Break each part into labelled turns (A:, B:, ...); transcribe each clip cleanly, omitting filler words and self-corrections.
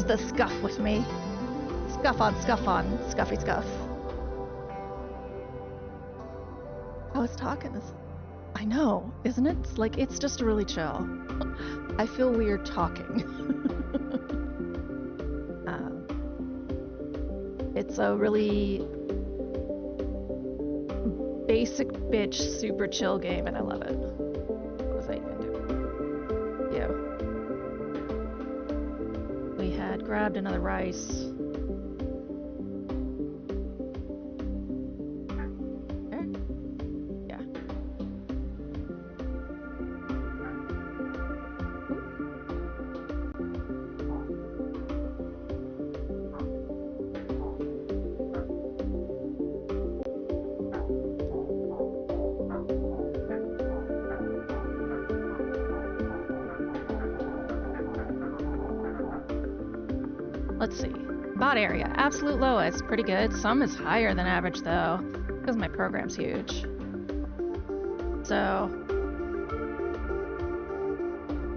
A: The scuff with me. Scuff on, scuffy scuff. I was talking this. I know, isn't it? Like, it's just really chill. I feel weird talking. It's a really basic bitch, super chill game, and I love it. What was I even doing? Yeah. We had grabbed another rice. Yeah. Let's see. Bot area, absolute lowest, pretty good. Some is higher than average though, because my program's huge. So,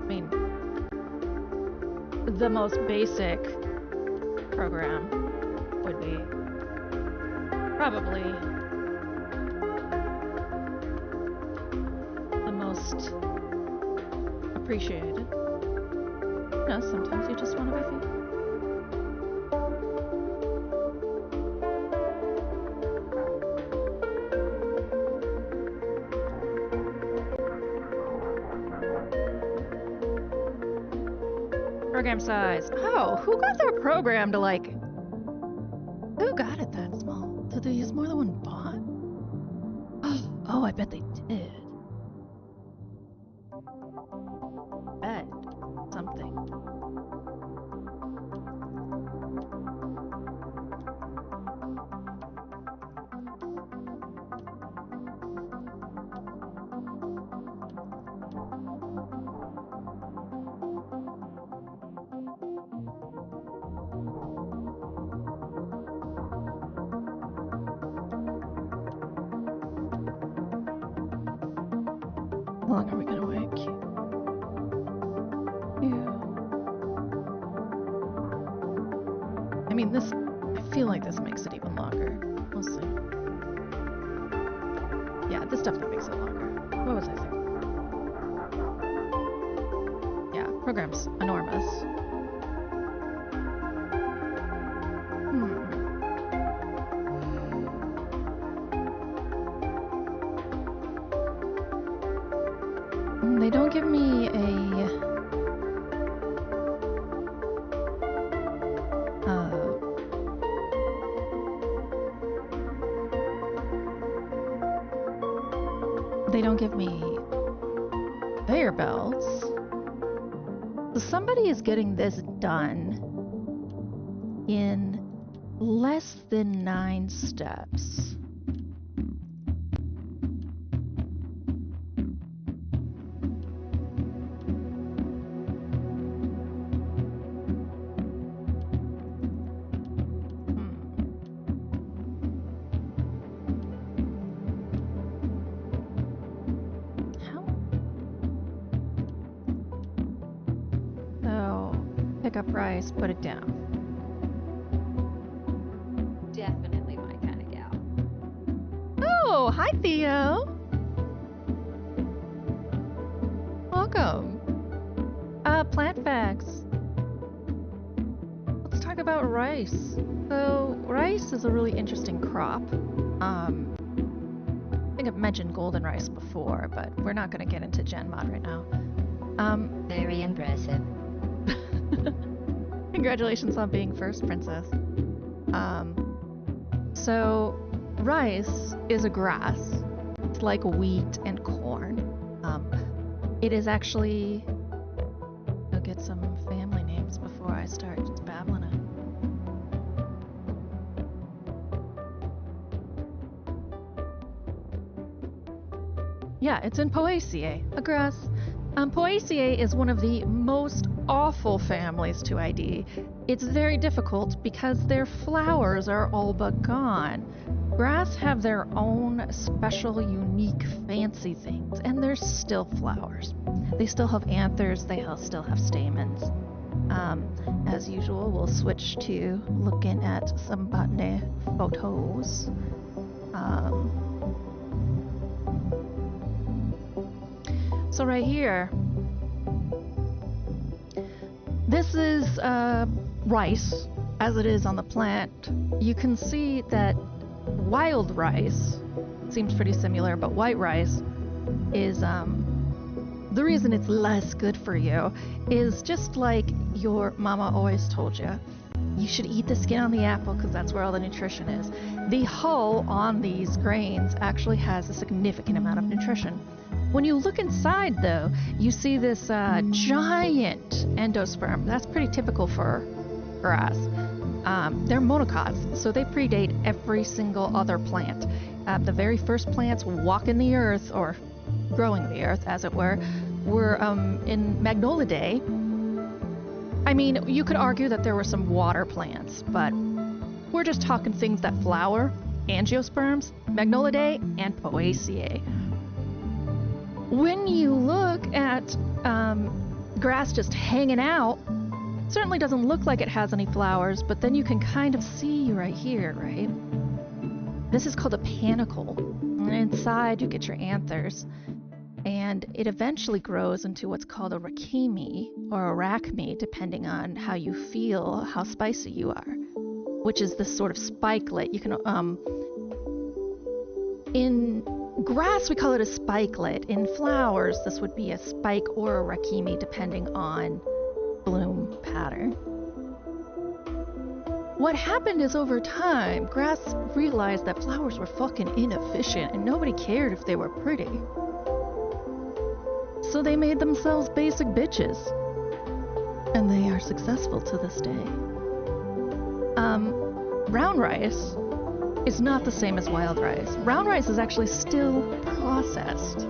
A: I mean, the most basic program would be probably the most appreciated. You know, sometimes you just want to buy food. Program size. Oh, who got their program to like... Who got it that small? Did they use more than one bot? Oh, I bet they did. Bet something. How long are we gonna wait? I mean, this... I feel like this makes it even longer. We'll see. Yeah, this definitely makes it longer. What was I saying? Yeah, program's enormous. They don't give me a... They don't give me conveyor belts. So somebody is getting this done in less than 9 steps. Pick up rice, put it down.
B: Definitely my kind of gal.
A: Oh, Oh, hi, Theo. Welcome. Plant facts. Let's talk about rice. So, rice is a really interesting crop. I think I've mentioned golden rice before, but we're not going to get into Gen Mod right now.
B: Very impressive.
A: Congratulations on being first, Princess. So, rice is a grass. It's like wheat and corn. It is actually... I'll get some family names before I start just babbling it. Yeah, it's in Poaceae, a grass. Poaceae is one of the most awful families to ID. It's very difficult because their flowers are all but gone. Grass have their own special, unique, fancy things, and they're still flowers. They still have anthers, they still have stamens. As usual, we'll switch to looking at some botany photos. So right here, this is rice, as it is on the plant. You can see that wild rice seems pretty similar, but white rice is, the reason it's less good for you is just like your mama always told you. You should eat the skin on the apple because that's where all the nutrition is. The hull on these grains actually has a significant amount of nutrition. When you look inside, though, you see this giant endosperm. That's pretty typical for grass. They're monocots, so they predate every single other plant. The very first plants walking the earth, or growing the earth, as it were in Magnolidae. I mean, you could argue that there were some water plants, but we're just talking things that flower, angiosperms, Magnolidae, and Poaceae. When you look at grass just hanging out, it certainly doesn't look like it has any flowers, but then you can kind of see right here, right? This is called a panicle. And inside you get your anthers. And it eventually grows into what's called a raceme or a raceme, depending on how you feel, how spicy you are, which is this sort of spikelet. You can, in grass we call it a spikelet. In flowers, this would be a spike or a raceme, depending on bloom pattern. What happened is over time, grass realized that flowers were fucking inefficient and nobody cared if they were pretty. So they made themselves basic bitches. And they are successful to this day. Brown rice is not the same as wild rice. Brown rice is actually still processed.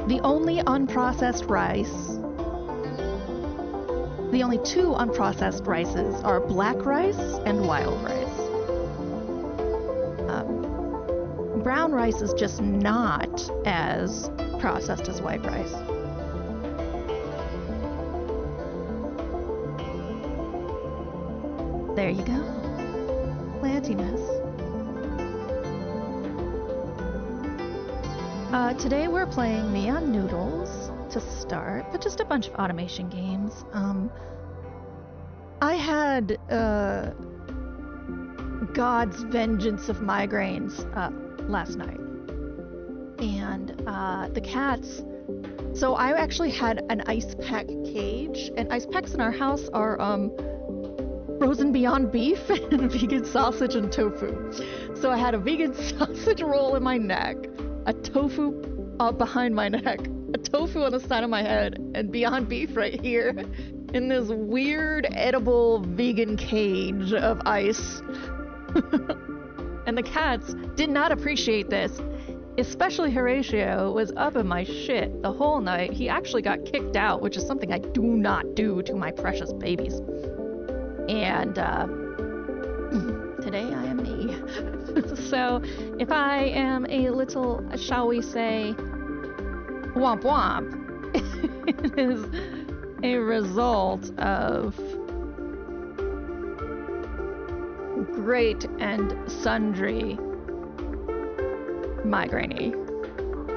A: The only unprocessed rice, the only two unprocessed rices are black rice and wild rice. Brown rice is just not as processed as white rice. There you go. Plantiness. Today we're playing Neon Noodles to start, but just a bunch of automation games. I had God's vengeance of migraines last night. And the cats, so I actually had an ice pack cage, and ice packs in our house are frozen Beyond Beef and vegan sausage and tofu. So I had a vegan sausage roll in my neck, a tofu behind my neck, a tofu on the side of my head, and Beyond Beef right here in this weird edible vegan cage of ice. And the cats did not appreciate this. Especially Horatio was up in my shit the whole night. He actually got kicked out, which is something I do not do to my precious babies. And today I am me. So if I am a little, shall we say, womp womp, it is a result of great and sundry migraine-y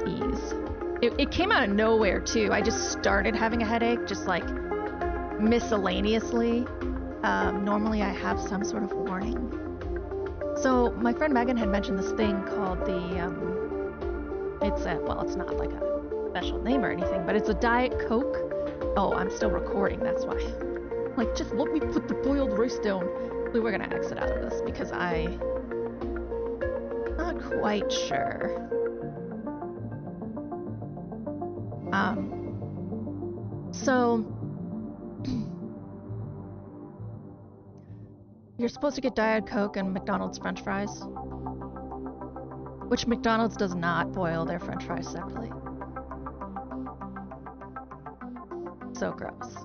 A: ease. It came out of nowhere too. I just started having a headache, just like miscellaneously. Normally I have some sort of warning. So my friend Megan had mentioned this thing called it's not like a special name or anything, but it's a Diet Coke. Oh, I'm still recording, that's why. Like, just let me put the boiled rice down. We're gonna exit out of this because I'm not quite sure. So you're supposed to get Diet Coke and McDonald's French fries, which McDonald's does not boil their French fries separately. So gross.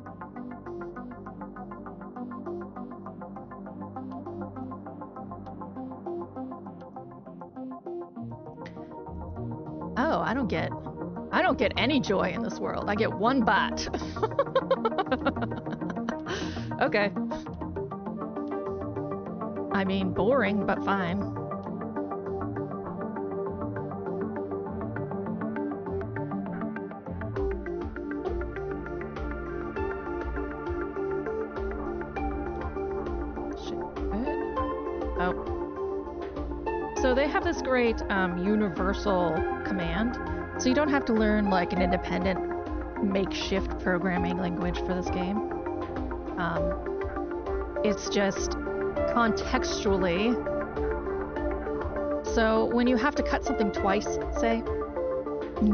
A: Oh, I don't get any joy in this world. I get one bite. Okay. I mean, boring, but fine. Oh. So they have this great universal command. So you don't have to learn like an independent makeshift programming language for this game. It's just contextually. So when you have to cut something twice, say,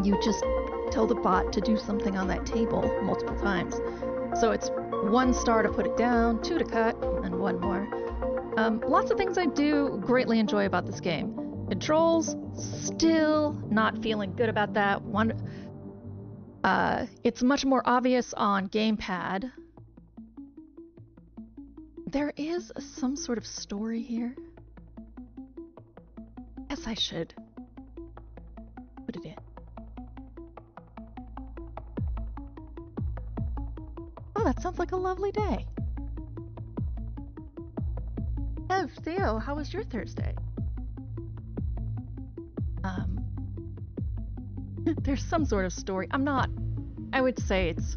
A: you just tell the bot to do something on that table multiple times. So it's 1 star to put it down, 2 to cut, and 1 more. Lots of things I do greatly enjoy about this game. Controls, still not feeling good about that. It's much more obvious on gamepad. There is some sort of story here. Guess I should put it in. Oh, that sounds like a lovely day. Oh, Theo, how was your Thursday? There's some sort of story. I would say it's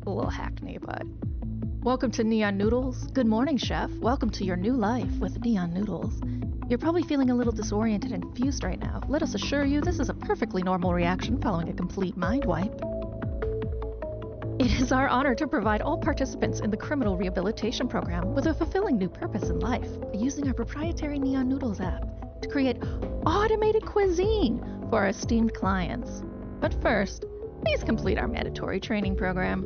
A: a little hackney, but... Welcome to Neon Noodles. Good morning, chef. Welcome to your new life with Neon Noodles. You're probably feeling a little disoriented and confused right now. Let us assure you this is a perfectly normal reaction following a complete mind wipe. It is our honor to provide all participants in the criminal rehabilitation program with a fulfilling new purpose in life by using our proprietary Neon Noodles app to create automated cuisine for our esteemed clients. But first, please complete our mandatory training program.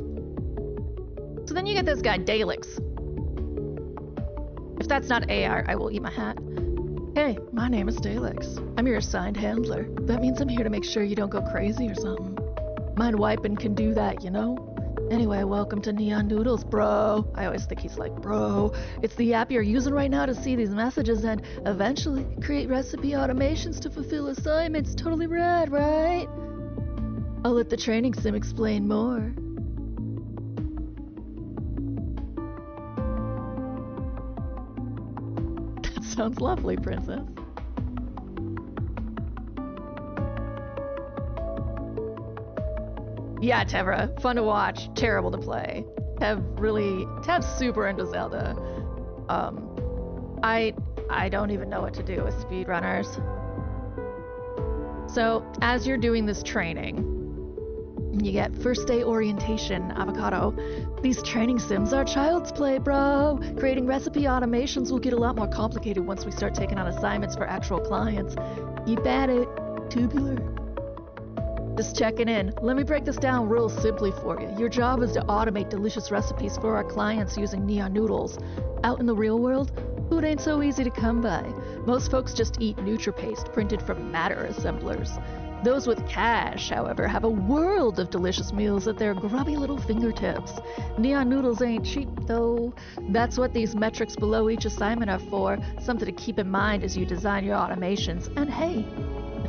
A: So then you get this guy, Dalix. If that's not AR, I will eat my hat. Hey, my name is Dalix. I'm your assigned handler. That means I'm here to make sure you don't go crazy or something. Mind wiping can do that, you know? Anyway, welcome to Neon Noodles, bro. I always think he's like, bro. It's the app you're using right now to see these messages and eventually create recipe automations to fulfill assignments. Totally rad, right? I'll let the training sim explain more. That sounds lovely, princess. Yeah, Tevra, fun to watch, terrible to play. Tev's super into Zelda. I don't even know what to do with speedrunners. So, as you're doing this training, you get first day orientation, avocado. These training sims are child's play, bro. Creating recipe automations will get a lot more complicated once we start taking on assignments for actual clients. Keep at it, tubular. Just checking in. Let me break this down real simply for you. Your job is to automate delicious recipes for our clients using Neon Noodles. Out in the real world, food ain't so easy to come by. Most folks just eat NutriPaste printed from matter assemblers. Those with cash, however, have a world of delicious meals at their grubby little fingertips. Neon Noodles ain't cheap, though. That's what these metrics below each assignment are for, something to keep in mind as you design your automations. And hey,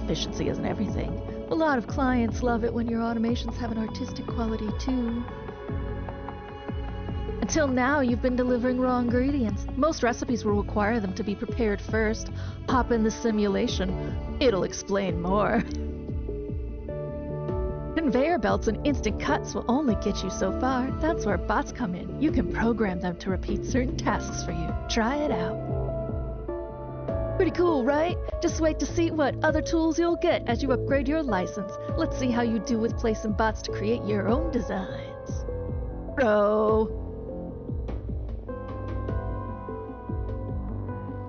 A: efficiency isn't everything. A lot of clients love it when your automations have an artistic quality, too. Until now, you've been delivering raw ingredients. Most recipes will require them to be prepared first. Hop in the simulation. It'll explain more. Conveyor belts and instant cuts will only get you so far. That's where bots come in. You can program them to repeat certain tasks for you. Try it out. Pretty cool, right? Just wait to see what other tools you'll get as you upgrade your license. Let's see how you do with placing bots to create your own designs. Bro.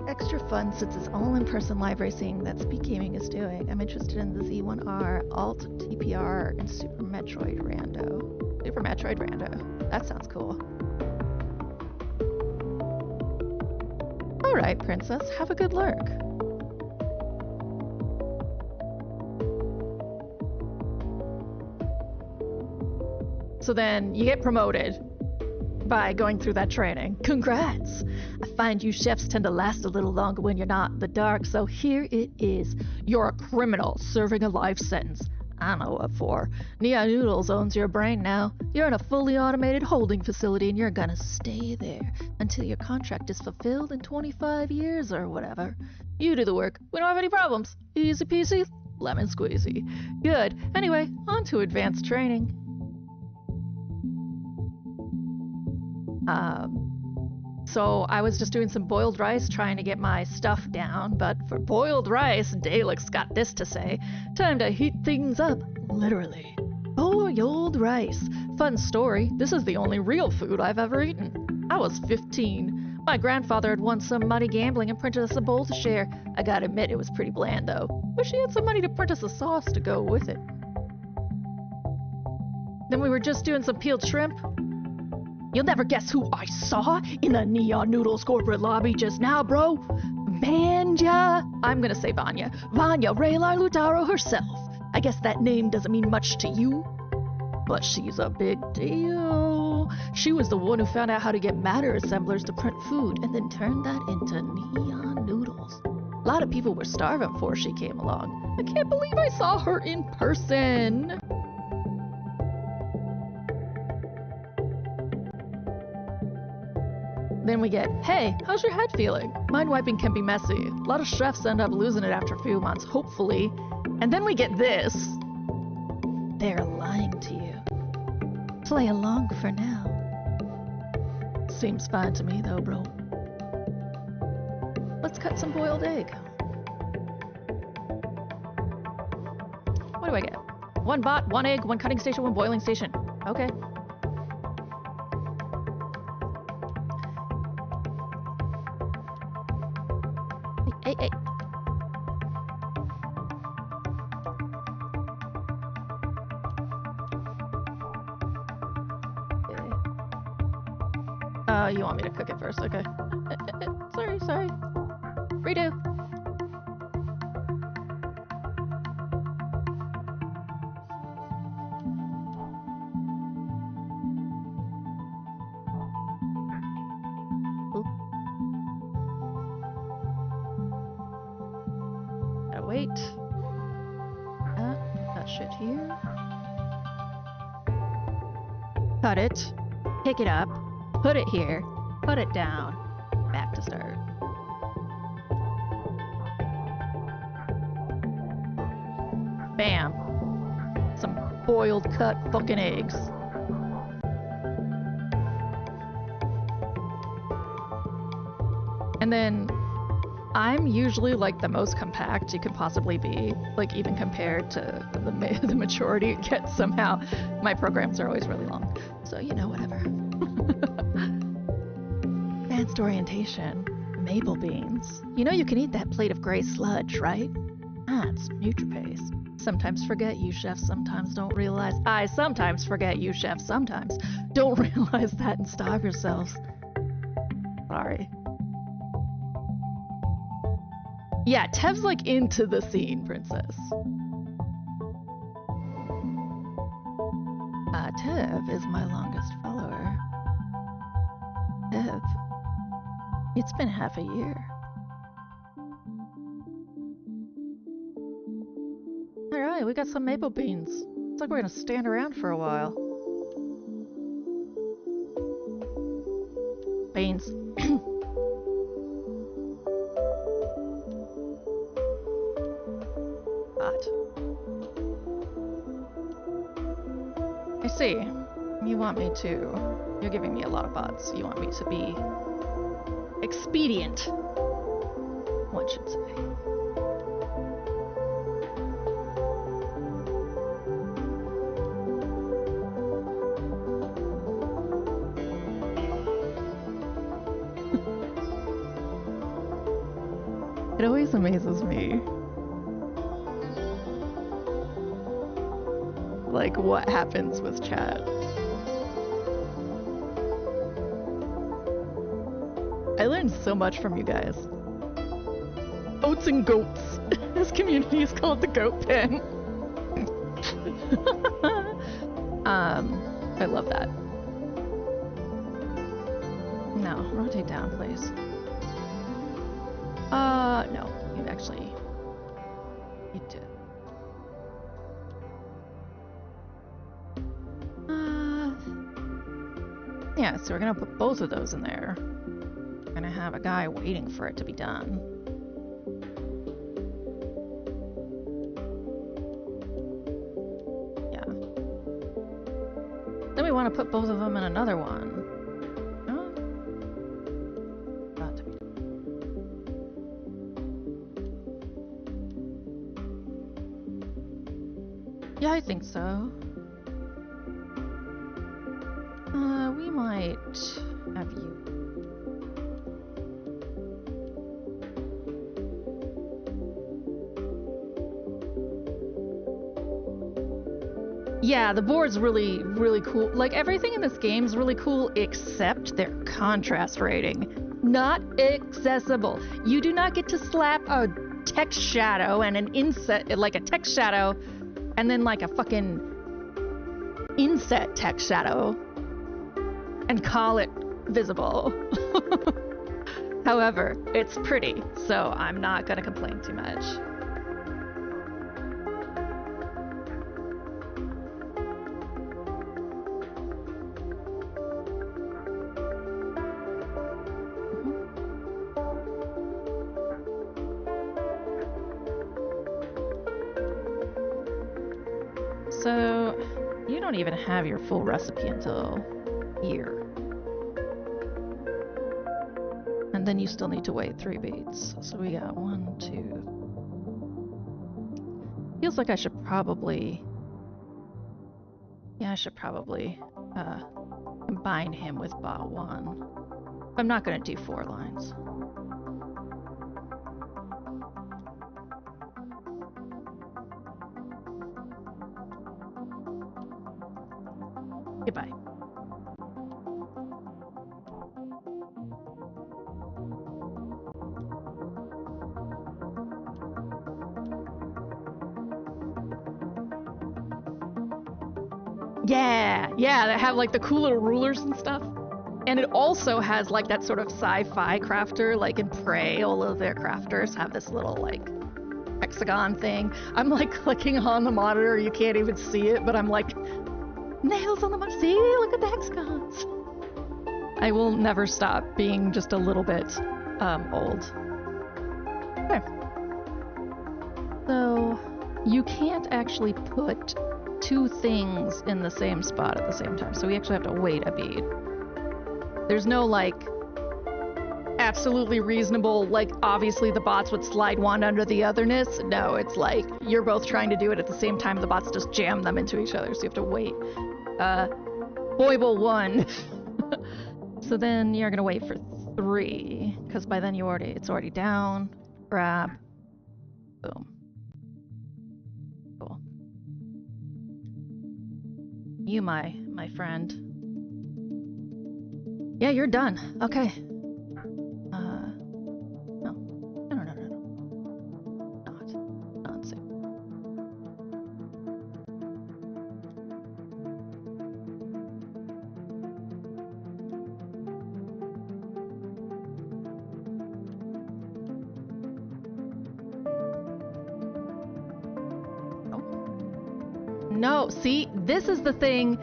A: Extra fun since it's all in-person live racing that Speed Gaming is doing. I'm interested in the Z1R, Alt, TPR, and Super Metroid Rando. Super Metroid Rando. That sounds cool. Alright, Princess, have a good lurk. So then you get promoted by going through that training. Congrats! I find you chefs tend to last a little longer when you're not in the dark, so here it is. You're a criminal serving a life sentence. I know what for. Neon Noodles owns your brain now. You're in a fully automated holding facility and you're gonna stay there until your contract is fulfilled in 25 years or whatever. You do the work. We don't have any problems. Easy peasy, lemon squeezy. Good. Anyway, on to advanced training. So I was just doing some boiled rice trying to get my stuff down, but for boiled rice, Dalek's got this to say. Time to heat things up, literally. Boiled rice. Fun story, this is the only real food I've ever eaten. I was 15. My grandfather had won some money gambling and printed us a bowl to share. I gotta admit, it was pretty bland though. Wish he had some money to print us a sauce to go with it. Then we were just doing some peeled shrimp. You'll never guess who I saw in the Neon Noodles corporate lobby just now, bro. Vanya. I'm gonna say Vanya. Vanya Raylar Lutaro herself. I guess that name doesn't mean much to you, but she's a big deal. She was the one who found out how to get matter assemblers to print food and then turned that into Neon Noodles. A lot of people were starving before she came along. I can't believe I saw her in person. Then we get, hey, how's your head feeling? Mind wiping can be messy. A lot of chefs end up losing it after a few months, hopefully. And then we get this. They're lying to you. Play along for now. Seems fine to me though, bro. Let's cut some boiled egg. What do I get? 1 bot, 1 egg, 1 cutting station, 1 boiling station. Okay. Hey. You want me to cook it first? Okay. Sorry. Redo. Wait. That shit here. Cut it. Pick it up. Put it here. Put it down. Back to start. Bam. Some boiled cut fucking eggs. And then I'm usually like the most compact you could possibly be, like even compared to the maturity it gets somehow. My programs are always really long, so you know, whatever. Advanced orientation, maple beans. You know you can eat that plate of gray sludge, right? That's NutriPaste. Sometimes forget you chefs, sometimes don't realize. I sometimes forget you chefs, sometimes don't realize that and starve yourselves. Sorry. Yeah, Tev's like into the scene, Princess. Tev is my longest follower. Tev, it's been half a year. Alright, we got some maple beans. It's like we're gonna stand around for a while. Beans. Hot. I see. You want me to... You're giving me a lot of bots. You want me to be... expedient. One should say. It always amazes me. Like, what happens with chat. I learned so much from you guys. Oats and goats. This community is called the Goat Pen. I love that. No, rotate down, please. No, you actually... You did. Yeah, so we're gonna put both of those in there. We're gonna have a guy waiting for it to be done. Yeah. Then we want to put both of them in another one. Huh? Got to be. Yeah, I think so. We might have you. Yeah, the board's really, really cool. Like, everything in this game is really cool except their contrast rating. Not accessible. You do not get to slap a text shadow and an inset, like a text shadow, and then like a fucking inset text shadow and call it visible. However, it's pretty, so I'm not gonna complain too much. So, you don't even have your full recipe until here. And then you still need to wait 3 beats. So we got 1, 2. Feels like I should probably... Yeah, I should probably combine him with bot 1. I'm not gonna do 4 lines. Goodbye. Yeah, that have like the cool little rulers and stuff. And it also has like that sort of sci-fi crafter, like in Prey, all of their crafters have this little like hexagon thing. I'm like clicking on the monitor, you can't even see it, but I'm like, nails on the monitor, see, look at the hexagons. I will never stop being just a little bit old. Okay. So you can't actually put 2 things in the same spot at the same time, so we actually have to wait a beat. There's no like absolutely reasonable, like obviously the bots would slide one under the otherness. No, it's like you're both trying to do it at the same time, the bots just jam them into each other, so you have to wait. Foible 1. So then you're gonna wait for 3, because by then it's already down. Grab. Boom. Cool. You, my friend. Yeah, you're done. Okay. No. Not safe. No, see, this is the thing.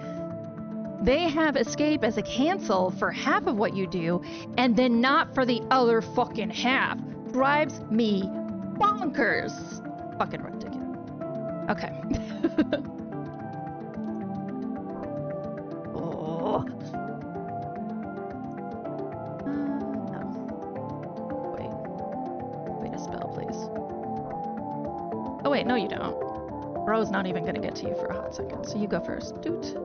A: They have escape as a cancel for half of what you do, and then not for the other fucking half. Drives me bonkers. Fucking ridiculous. Okay. Oh. No. Wait a spell, please. Oh wait, no you don't. Bro's not even gonna get to you for a hot second, so you go first. Doot.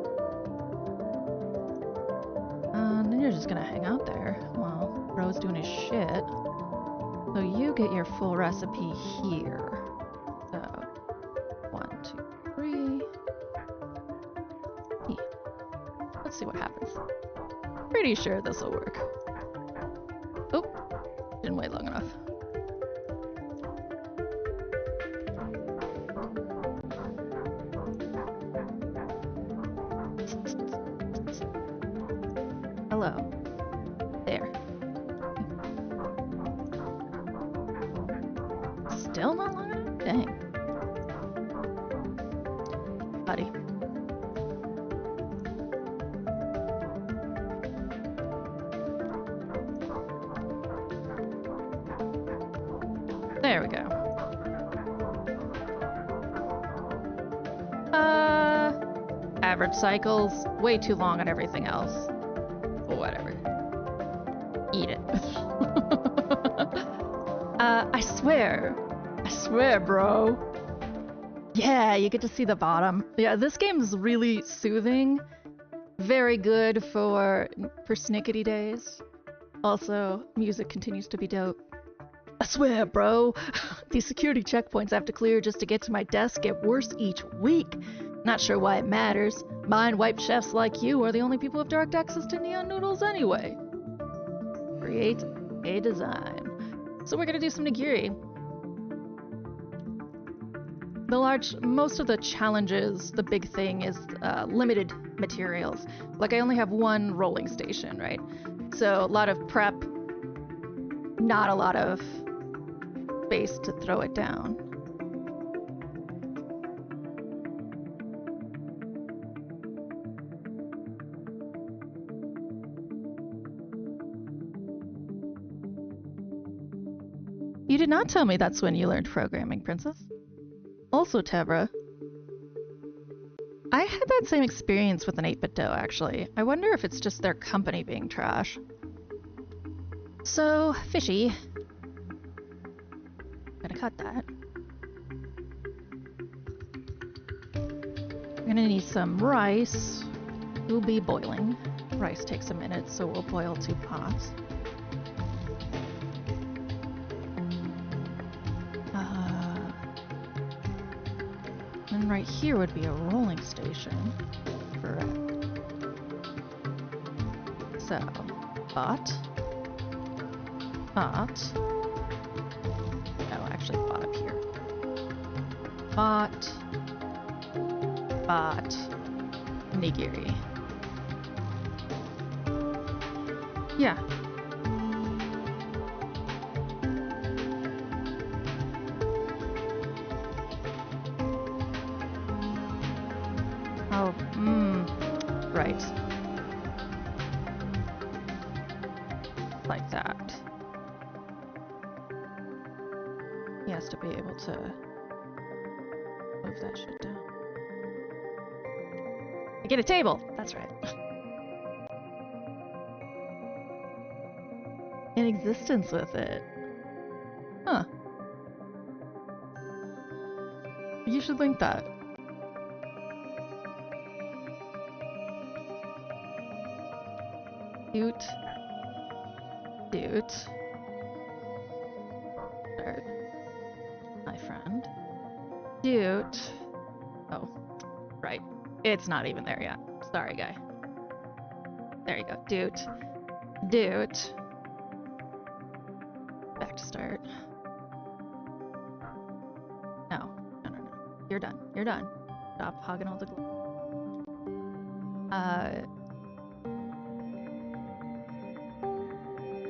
A: Then you're just gonna hang out there while Bro's doing his shit. So you get your full recipe here. So, 1, 2, 3. Let's see what happens. Pretty sure this will work. Oh, didn't wait long enough. Hello. There. Still not long enough? Dang. Buddy. There we go. Average cycles, way too long on everything else. Whatever. Eat it. I swear, bro. Yeah, you get to see the bottom. Yeah, this game is really soothing. Very good for persnickety days. Also, music continues to be dope. I swear, bro. These security checkpoints I have to clear just to get to my desk get worse each week. Not sure why it matters. Mind-wiped chefs like you are the only people with direct access to Neon Noodles anyway. Create a design. So we're gonna do some nigiri. Most of the challenges, the big thing is limited materials. Like I only have one rolling station, right? So a lot of prep, not a lot of space to throw it down. You did not tell me that's when you learned programming, Princess. Also, Tebra, I had that same experience with an 8-bit dough, actually. I wonder if it's just their company being trash. So, fishy. I'm gonna cut that. We're gonna need some rice. We'll be boiling. Rice takes a minute, so we'll boil 2 pots. And right here would be a rolling station. Correct. So, pot. No, actually pot up here. Pot. Nigiri. Yeah. Oh, right. Like that. He has to be able to move that shit down. I get a table! That's right. In existence with it. Huh. You should link that. Doot. Start. My friend. Doot. Oh, right. It's not even there yet. Sorry, guy. There you go. Doot. Back to start. No. You're done. Stop hogging all the glue.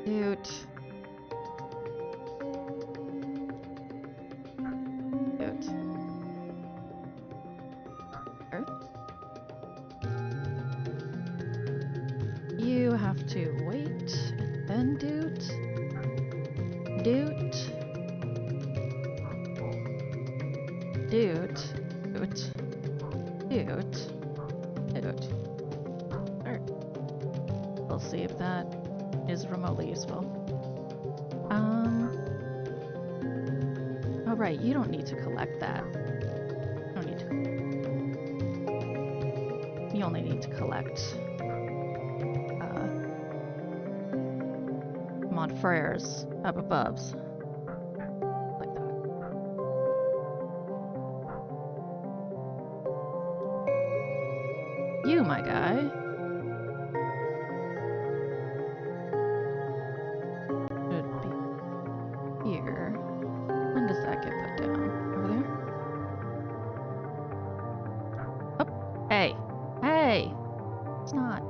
A: Doot. Earth? to wait, and then doot, doot, doot, doot, doot, doot. Alright. We'll see if that is remotely useful. Oh right, you don't need to collect that. You don't need to. You only need to collect Montfrères up aboves. Like that. You, my guy. Should be here. When does that get put down? Over there? Oh, hey. Hey! It's not.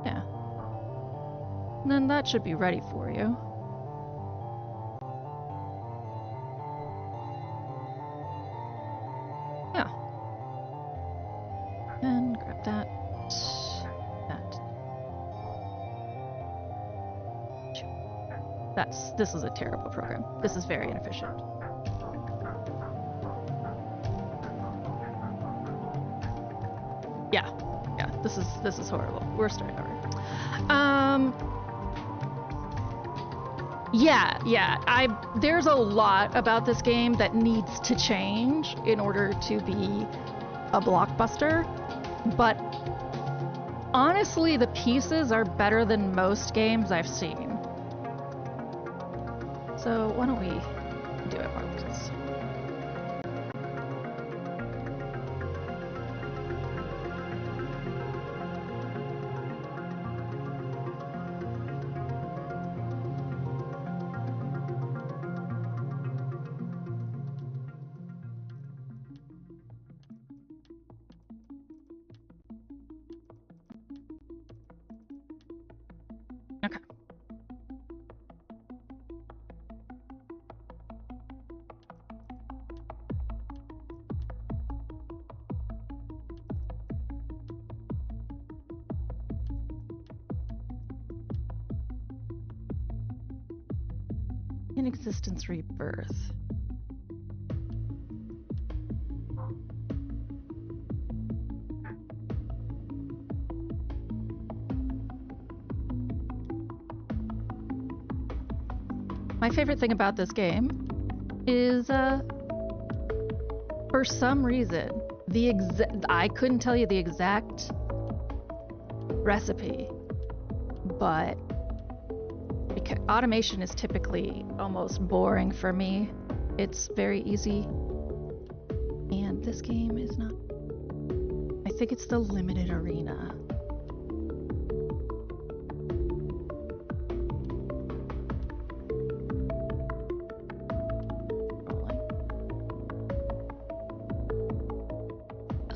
A: Yeah. And then that should be ready for you. Yeah. And grab that. That. This is a terrible program. This is very inefficient. Yeah. Yeah. This is horrible. We're starting over. Yeah. There's a lot about this game that needs to change in order to be a blockbuster, but honestly, the pieces are better than most games I've seen. So why don't we do it, Marcus? Okay. In existence rebirth. My favorite thing about this game is, for some reason, I couldn't tell you the exact recipe, but because automation is typically almost boring for me, it's very easy, and this game is not. I think it's the limited arena.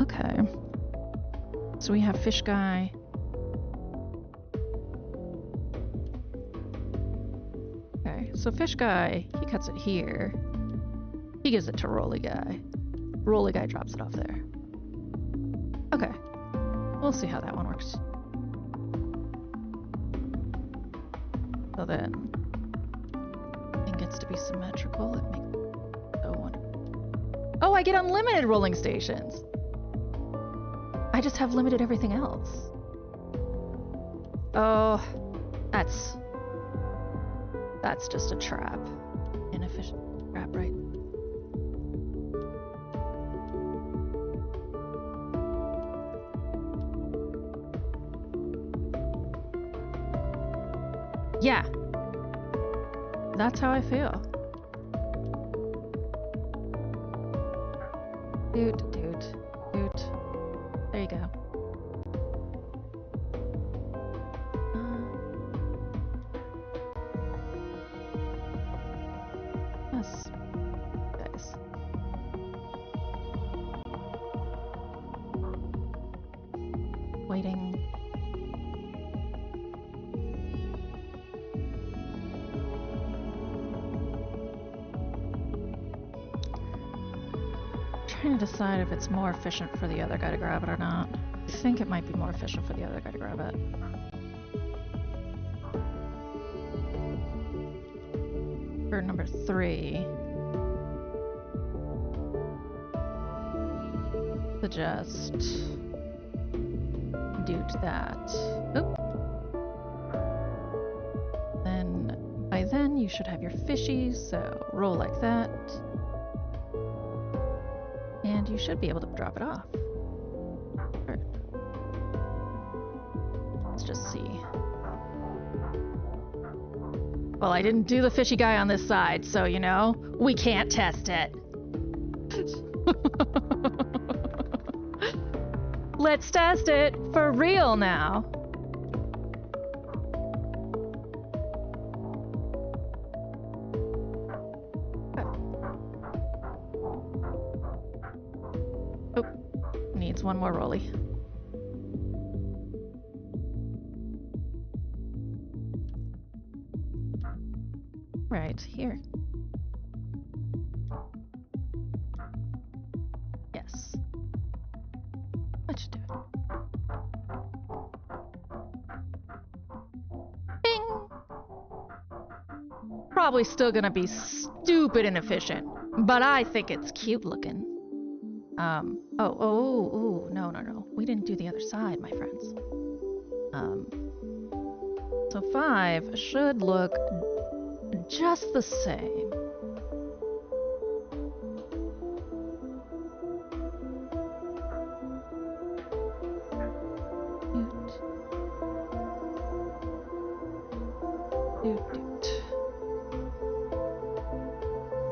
A: Okay. So we have Fish Guy. Okay, so Fish Guy, he cuts it here. He gives it to Rolly Guy. Rolly Guy drops it off there. Okay. We'll see how that one works. So then, it gets to be symmetrical. It makes so wonderful. Oh, I get unlimited rolling stations! I just have limited everything else. Oh, that's just a trap. Inefficient trap, right? Yeah. That's how I feel. Doot. There you go. Yes, guys. Waiting. Trying to decide if it's more efficient for the other guy to grab it or not. think it might be more efficient for the other guy to grab it. For number 3. Suggest do that. Oop. Then by then you should have your fishies, so roll like that. And you should be able to drop it off. Right. Let's just see. Well, I didn't do the fishy guy on this side, so you know, we can't test it. Let's test it for real now. Oh, needs one more rolly. Right here. Yes. That should do it. Bing! Probably still gonna be stupid inefficient, but I think it's cute looking. Oh, no. We didn't do the other side, my friends. So 5 should look just the same.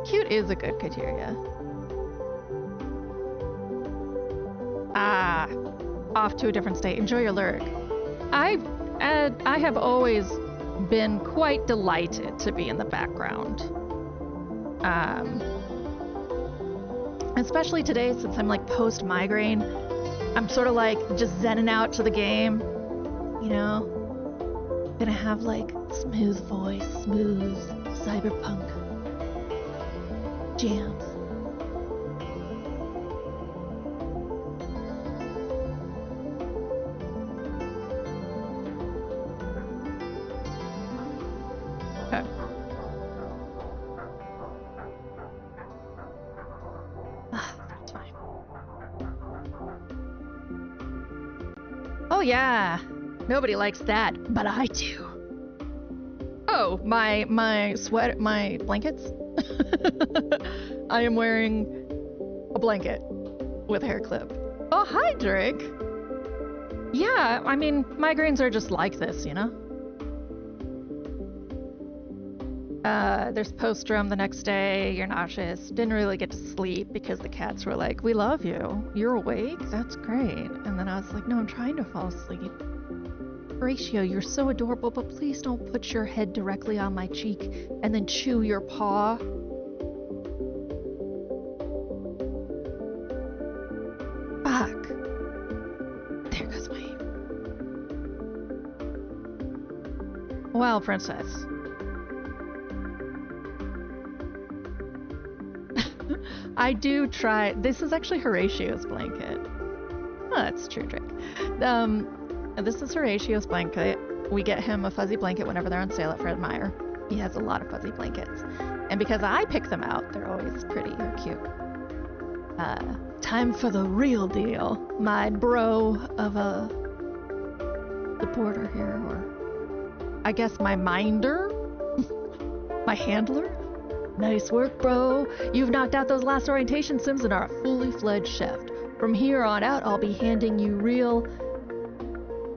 A: Cute is a good criteria. Ah, off to a different state. Enjoy your lyric. I have always been quite delighted to be in the background. Especially today, since I'm like post-migraine, I'm sort of like just zenning out to the game, you know? Gonna have like smooth voice, smooth cyberpunk jams. Okay. That's fine. Oh yeah, nobody likes that, but I do. Oh, my sweat, my blankets. I am wearing a blanket with a hair clip. Oh, hi, Drake. Yeah, I mean, migraines are just like this, you know? There's postdrum the next day, you're nauseous, didn't really get to sleep because the cats were like, we love you, you're awake, that's great. And then I was like, no, I'm trying to fall asleep. Horatio, you're so adorable, but please don't put your head directly on my cheek and then chew your paw. Fuck. There goes my... Well, princess. I do try... This is actually Horatio's blanket. Oh, that's true, Drake. This is Horatio's blanket. We get him a fuzzy blanket whenever they're on sale at Fred Meyer. He has a lot of fuzzy blankets. And because I pick them out, they're always pretty or cute. Time for the real deal. My bro of a supporter here, or I guess my minder? My handler? Nice work, bro. You've knocked out those last orientation sims and are a fully fledged chef. From here on out, I'll be handing you real...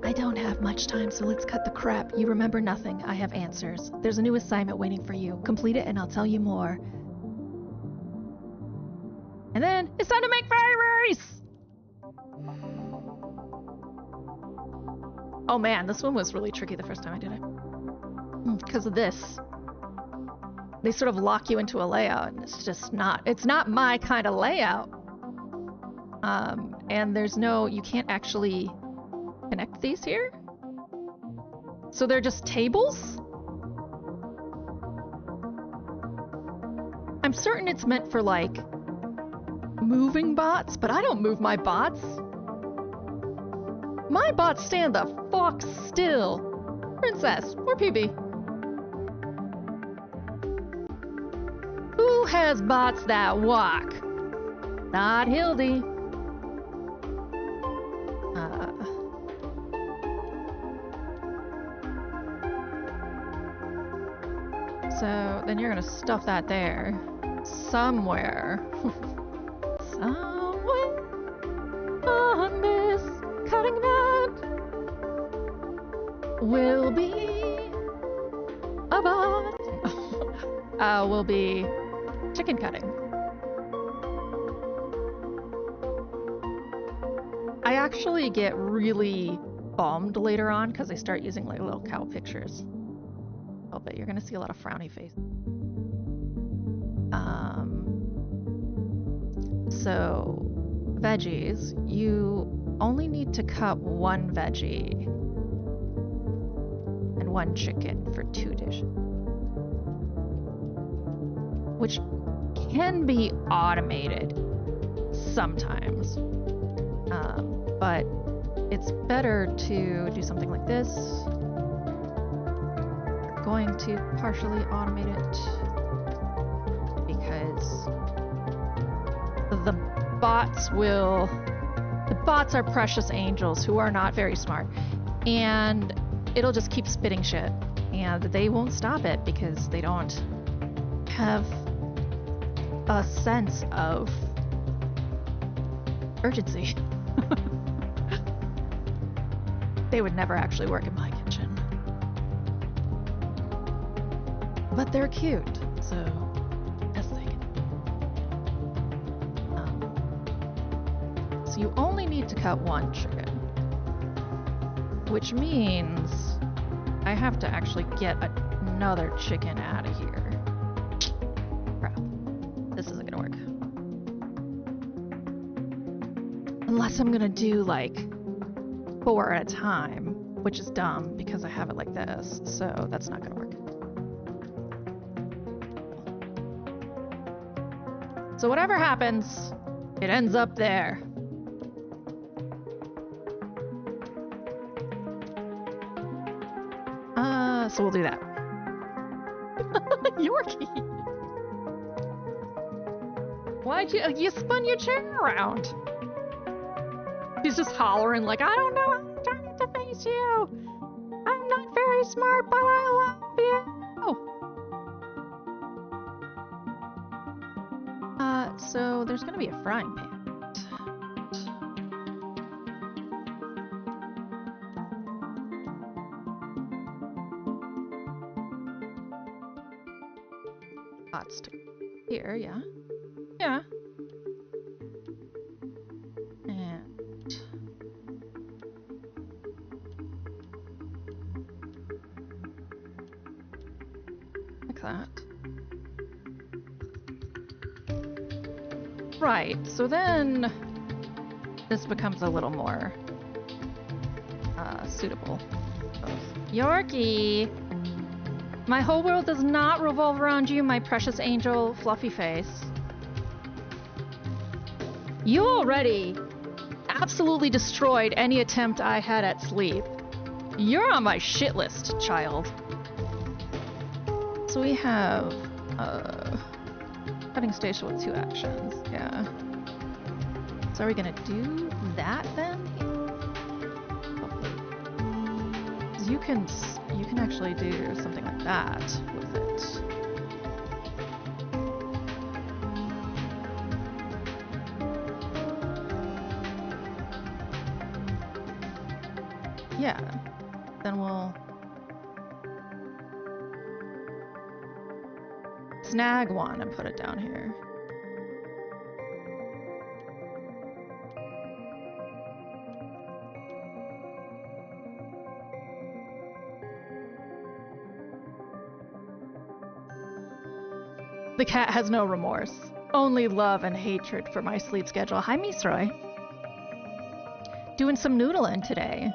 A: I don't have much time, so let's cut the crap. You remember nothing. I have answers. There's a new assignment waiting for you. Complete it and I'll tell you more. And then, it's time to make fried rice! Oh man, this one was really tricky the first time I did it. Because of this. They sort of lock you into a layout, and it's just not... It's not my kind of layout. And there's no... You can't actually... connect these here? So they're just tables? I'm certain it's meant for like moving bots, but I don't move my bots. My bots stand the fuck still. Princess, or PB. Who has bots that walk? Not Hildy. So then you're gonna stuff that there. Somewhere. Somewhere on this cutting mat will be a bot. Will be chicken cutting. I actually get really bummed later on because I start using like little cow pictures. Oh, but you're gonna see a lot of frowny faces. So veggies, you only need to cut one veggie and one chicken for 2 dishes, which can be automated sometimes, but it's better to do something like this. We're going to partially automate it because the bots are precious angels who are not very smart, and it'll just keep spitting shit, and they won't stop it because they don't have a sense of urgency. They would never actually work in my kitchen. But they're cute, so as they can. So you only need to cut one chicken, which means I have to actually get another chicken out of here. Crap. This isn't gonna work. Unless I'm gonna do like 4 at a time, which is dumb because I have it like this, so that's not gonna work. So whatever happens, it ends up there. So we'll do that. Yorkie! Why'd you spun your chair around? He's just hollering like, I don't know how I'm trying to face you. I'm not very smart, but I love you. So there's gonna be a frying pan. Pots to here, yeah. Yeah. And like that. Right, so then this becomes a little more suitable. Yorkie! My whole world does not revolve around you, my precious angel, fluffy face. You already absolutely destroyed any attempt I had at sleep. You're on my shit list, child. So we have cutting station with 2 actions, yeah. So are we gonna do that then? Because you can actually do something like that with it. Yeah, then we'll snag one and put it down here. The cat has no remorse, only love and hatred for my sleep schedule. Hi, Misroy. Doing some noodling today.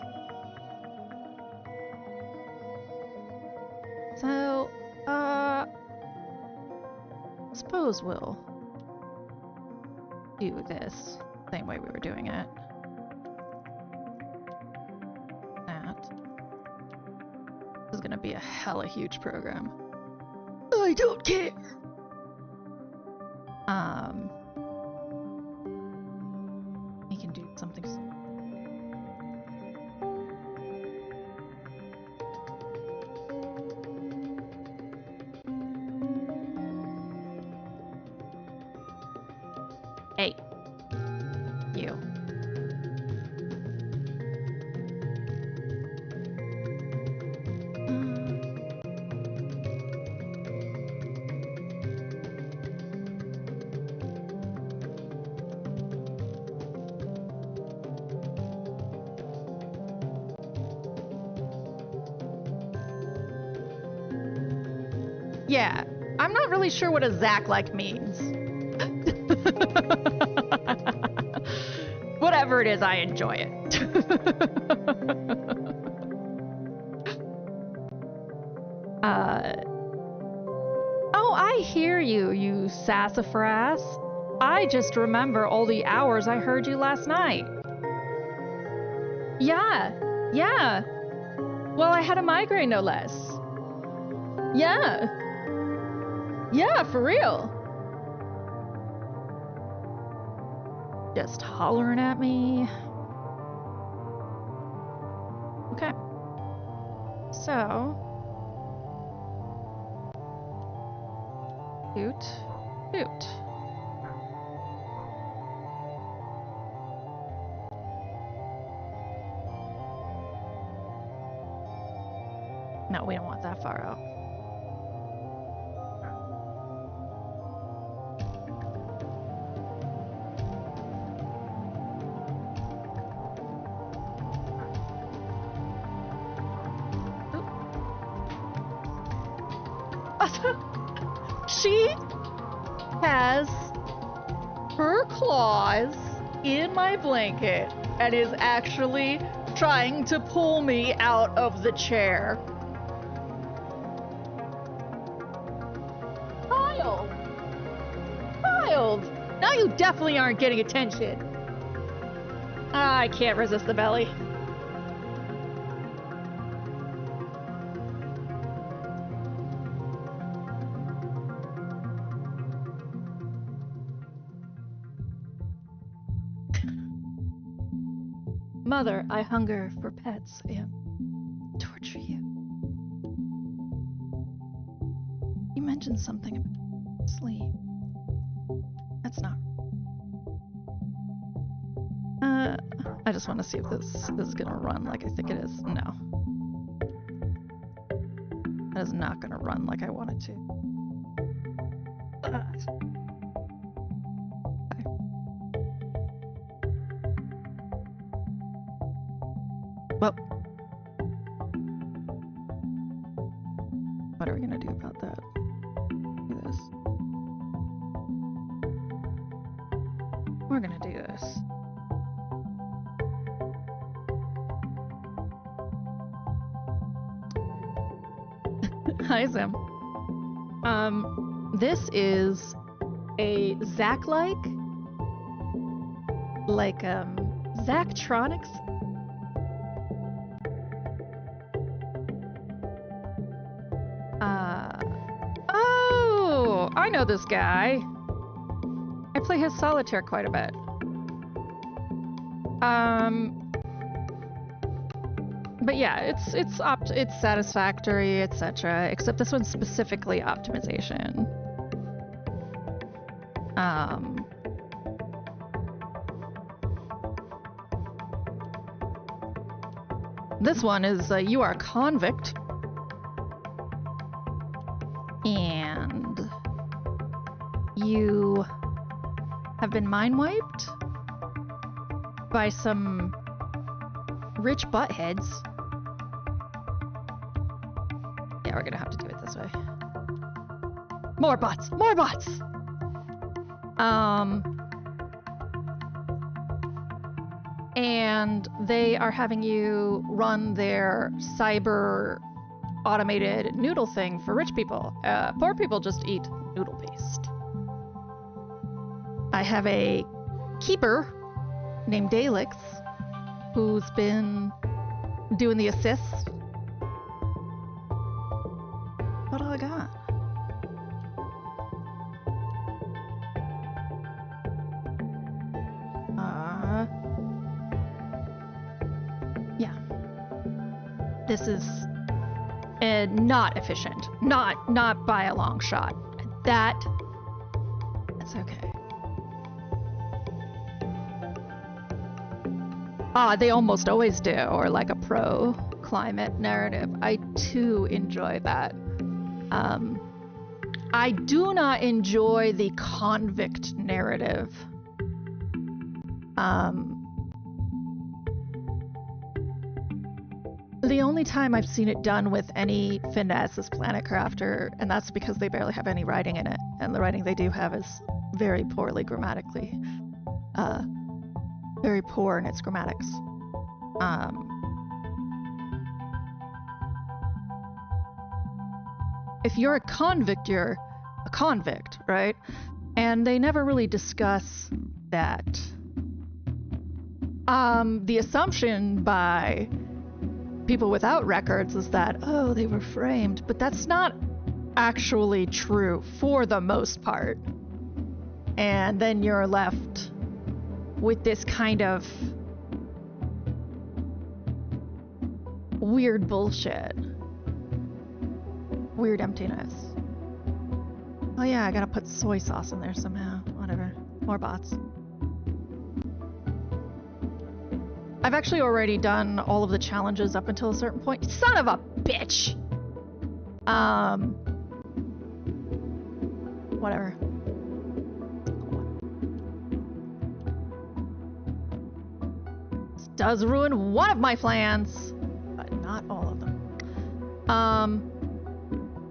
A: So, suppose we'll do this same way we were doing it. be a hella huge program. I don't care. We can do something. Hey, you. Yeah, I'm not really sure what a Zach-like means. Whatever it is, I enjoy it. Oh, I hear you, you sassafras. I just remember all the hours I heard you last night. Yeah. Well, I had a migraine, no less. Yeah, for real. Just hollering at me. Okay. So. Toot. No, we don't want that far out. She has her claws in my blanket and is actually trying to pull me out of the chair. Child! Now you definitely aren't getting attention. I can't resist the belly. Mother, I hunger for pets and torture you. You mentioned something about sleep. That's not. I just want to see if this is gonna run like I think it is. No. That is not gonna run like I want it to. Well, what are we gonna do about that? Do this. We're gonna do this. Hi, Sam. This is a Zach-like, Zachtronics. Oh, I know this guy. I play his solitaire quite a bit. But yeah, it's satisfactory, etc. Except this one's specifically optimization. This one is you are a convict, and you have been mind wiped by some rich buttheads. Yeah, we're gonna have to do it this way. More butts! And they are having you run their cyber automated noodle thing for rich people. Poor people just eat noodle paste. I have a keeper named Dalix who's been doing the assists. This is not efficient. Not by a long shot. That's okay. They almost always do, or like a pro-climate narrative. I too enjoy that. I do not enjoy the convict narrative. The only time I've seen it done with any finesse is Planet Crafter, and that's because they barely have any writing in it, and the writing they do have is very poorly grammatically. Very poor in its grammatics. If you're a convict, you're a convict, right? And they never really discuss that. The assumption by people without records is that, oh, they were framed, but that's not actually true for the most part. And then you're left with this kind of weird bullshit. Weird emptiness. Oh yeah, I gotta put soy sauce in there somehow. Whatever. More bots. I've actually already done all of the challenges up until a certain point. Son of a bitch! Whatever. This does ruin one of my plans, but not all of them.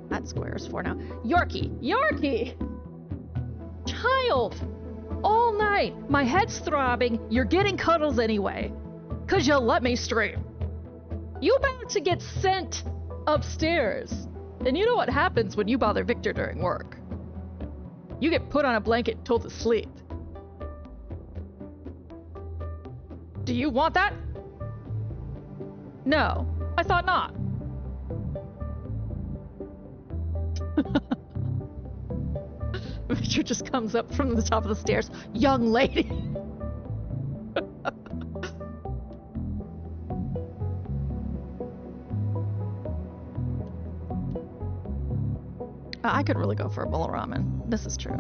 A: That square is 4 now. Yorkie! Yorkie! Child! All night, my head's throbbing, you're getting cuddles anyway. 'Cause you let me stream. You about to get sent upstairs. And you know what happens when you bother Victor during work. You get put on a blanket and told to sleep. Do you want that? No, I thought not. Victor just comes up from the top of the stairs. Young lady. I could really go for a bowl of ramen. This is true.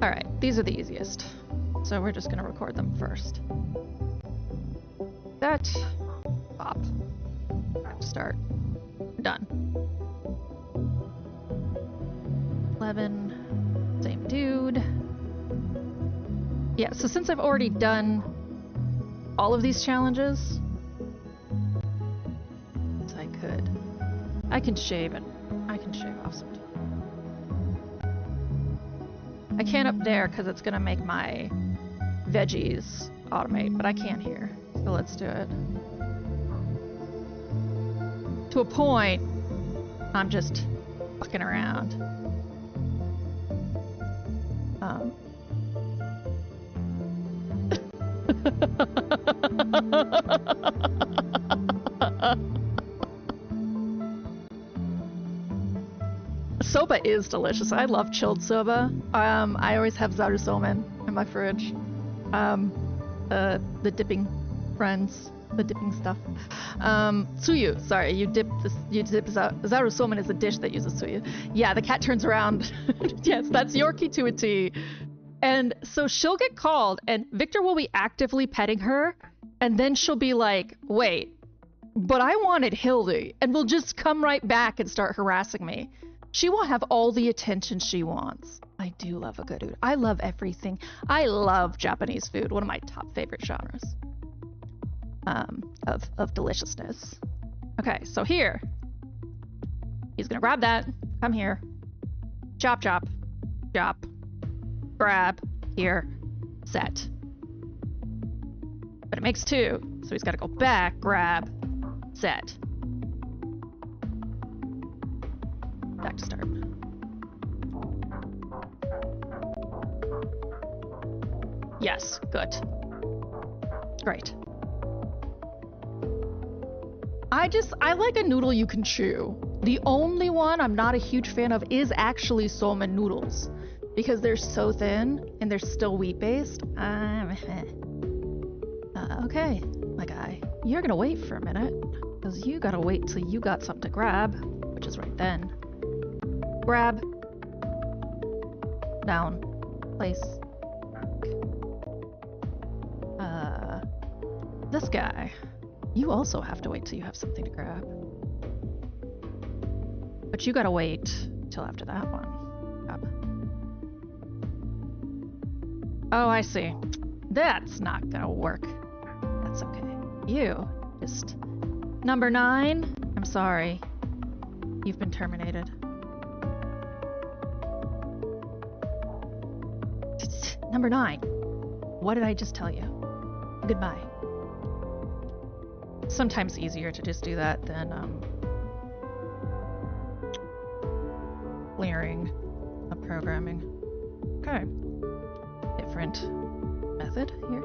A: Alright, these are the easiest. So we're just gonna record them first. That. Pop. Start. Done. 11. Same dude. Yeah, so since I've already done all of these challenges, I can shave it. I can shave off some. I can't up there because it's gonna make my veggies automate, but I can here. So let's do it. To a point, I'm just fucking around. Soba is delicious. I love chilled soba. I always have zarusomen in my fridge. The dipping friends, the dipping stuff. Tsuyu, sorry, you dip zarusomen is a dish that uses tsuyu. Yeah, the cat turns around. Yes, that's Yorkie to a T. And so she'll get called, and Victor will be actively petting her, and then she'll be like, wait, but I wanted Hildy, and will just come right back and start harassing me. She will have all the attention she wants. I do love a good food. I love everything. I love Japanese food, one of my top favorite genres of deliciousness. Okay, so here, he's gonna grab that, come here, chop, chop, chop, grab, here, set. But it makes 2, so he's gotta go back, grab, set. Back to start. Yes, good. Great. I like a noodle you can chew. The only one I'm not a huge fan of is actually somen noodles, because they're so thin and they're still wheat based. Uh-oh. Okay, my guy. You're gonna wait for a minute. Because you gotta wait till you got something to grab. Which is right then. Grab. Down. Place. This guy. You also have to wait till you have something to grab. But you gotta wait till after that one. Grab. Oh, I see. That's not gonna work. That's okay. You just... Number 9? I'm sorry. You've been terminated. Number 9. What did I just tell you? Goodbye. Sometimes easier to just do that than clearing a programming. Okay. Different method here.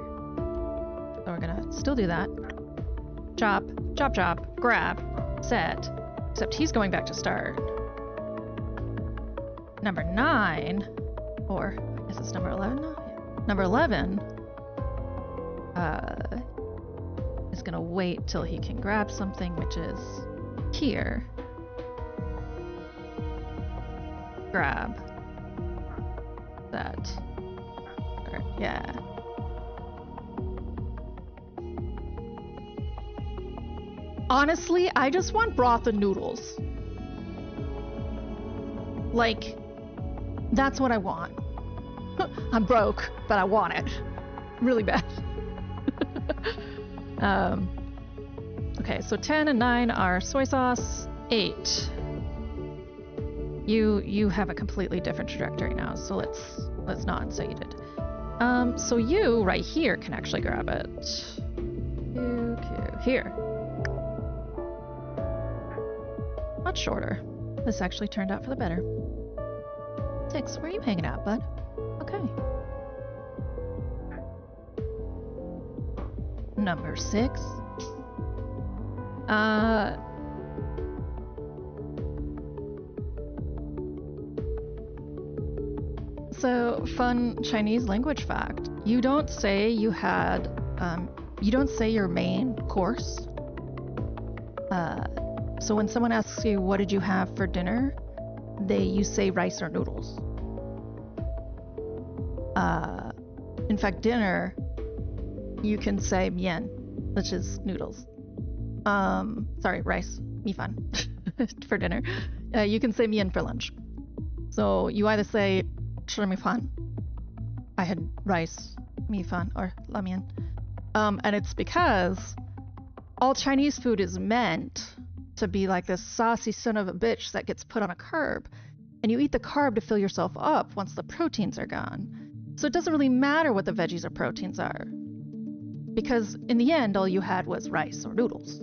A: So we're gonna still do that. Chop, chop, chop, grab, set. Except he's going back to start. Number 9, or I guess it's number 11 now? Yeah. Number 11 is gonna wait till he can grab something, which is here. Grab that. Or, yeah. Honestly, I just want broth and noodles. Like, that's what I want. I'm broke, but I want it. Really bad. Okay, so 10 and 9 are soy sauce. 8. You have a completely different trajectory now, so let's not say you did. So you right here can actually grab it. Here. Much shorter. This actually turned out for the better. 6, where are you hanging out, bud? Okay. Number 6. So, fun Chinese language fact. You don't say you had, you don't say your main course. So when someone asks you, what did you have for dinner? You say rice or noodles. In fact, dinner, you can say mian, which is noodles. Sorry, rice, mi fan, for dinner. You can say mian for lunch. So you either say 吃米饭, I had rice, mi fan, or la mian. And it's because all Chinese food is meant to be like this saucy son of a bitch that gets put on a carb. And you eat the carb to fill yourself up once the proteins are gone. So it doesn't really matter what the veggies or proteins are. Because in the end, all you had was rice or noodles.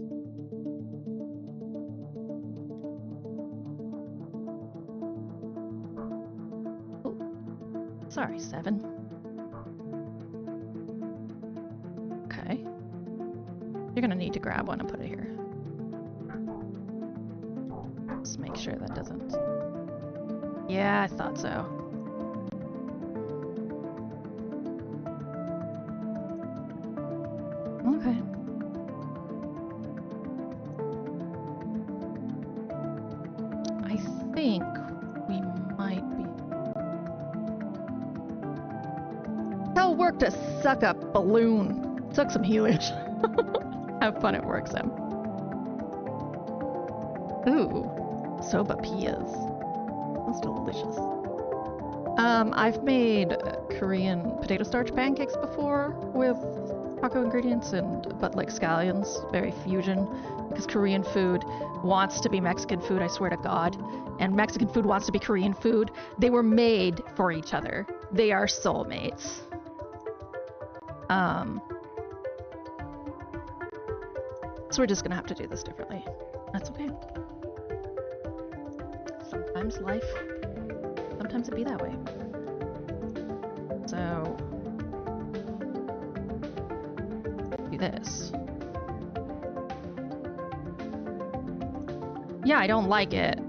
A: Oh, sorry, 7. Okay. You're gonna need to grab one and put it here. Just make sure that doesn't... Yeah, I thought so. Okay. I think we might be... How it worked to suck a balloon. Suck some helium. How fun it works him. Ooh, soba pias. That's delicious. I've made Korean potato starch pancakes before with taco ingredients, but like scallions, very fusion. Because Korean food wants to be Mexican food, I swear to God. And Mexican food wants to be Korean food. They were made for each other. They are soulmates. So we're just gonna have to do this differently. That's okay. Sometimes sometimes it be that way. So, do this. Yeah, I don't like it,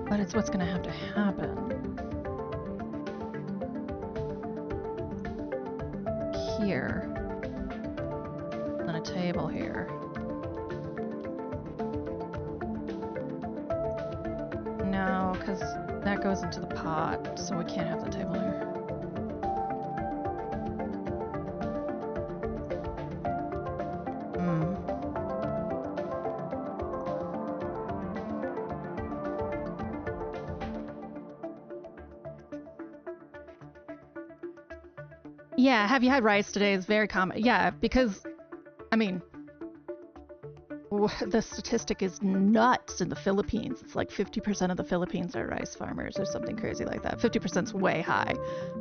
A: but it's what's gonna have to happen. Here. a table here. No, because that goes into the pot, so we can't have the table here. Yeah, have you had rice today is very common. Yeah, because, I mean, the statistic is nuts in the Philippines. It's like 50% of the Philippines are rice farmers or something crazy like that. 50% is way high,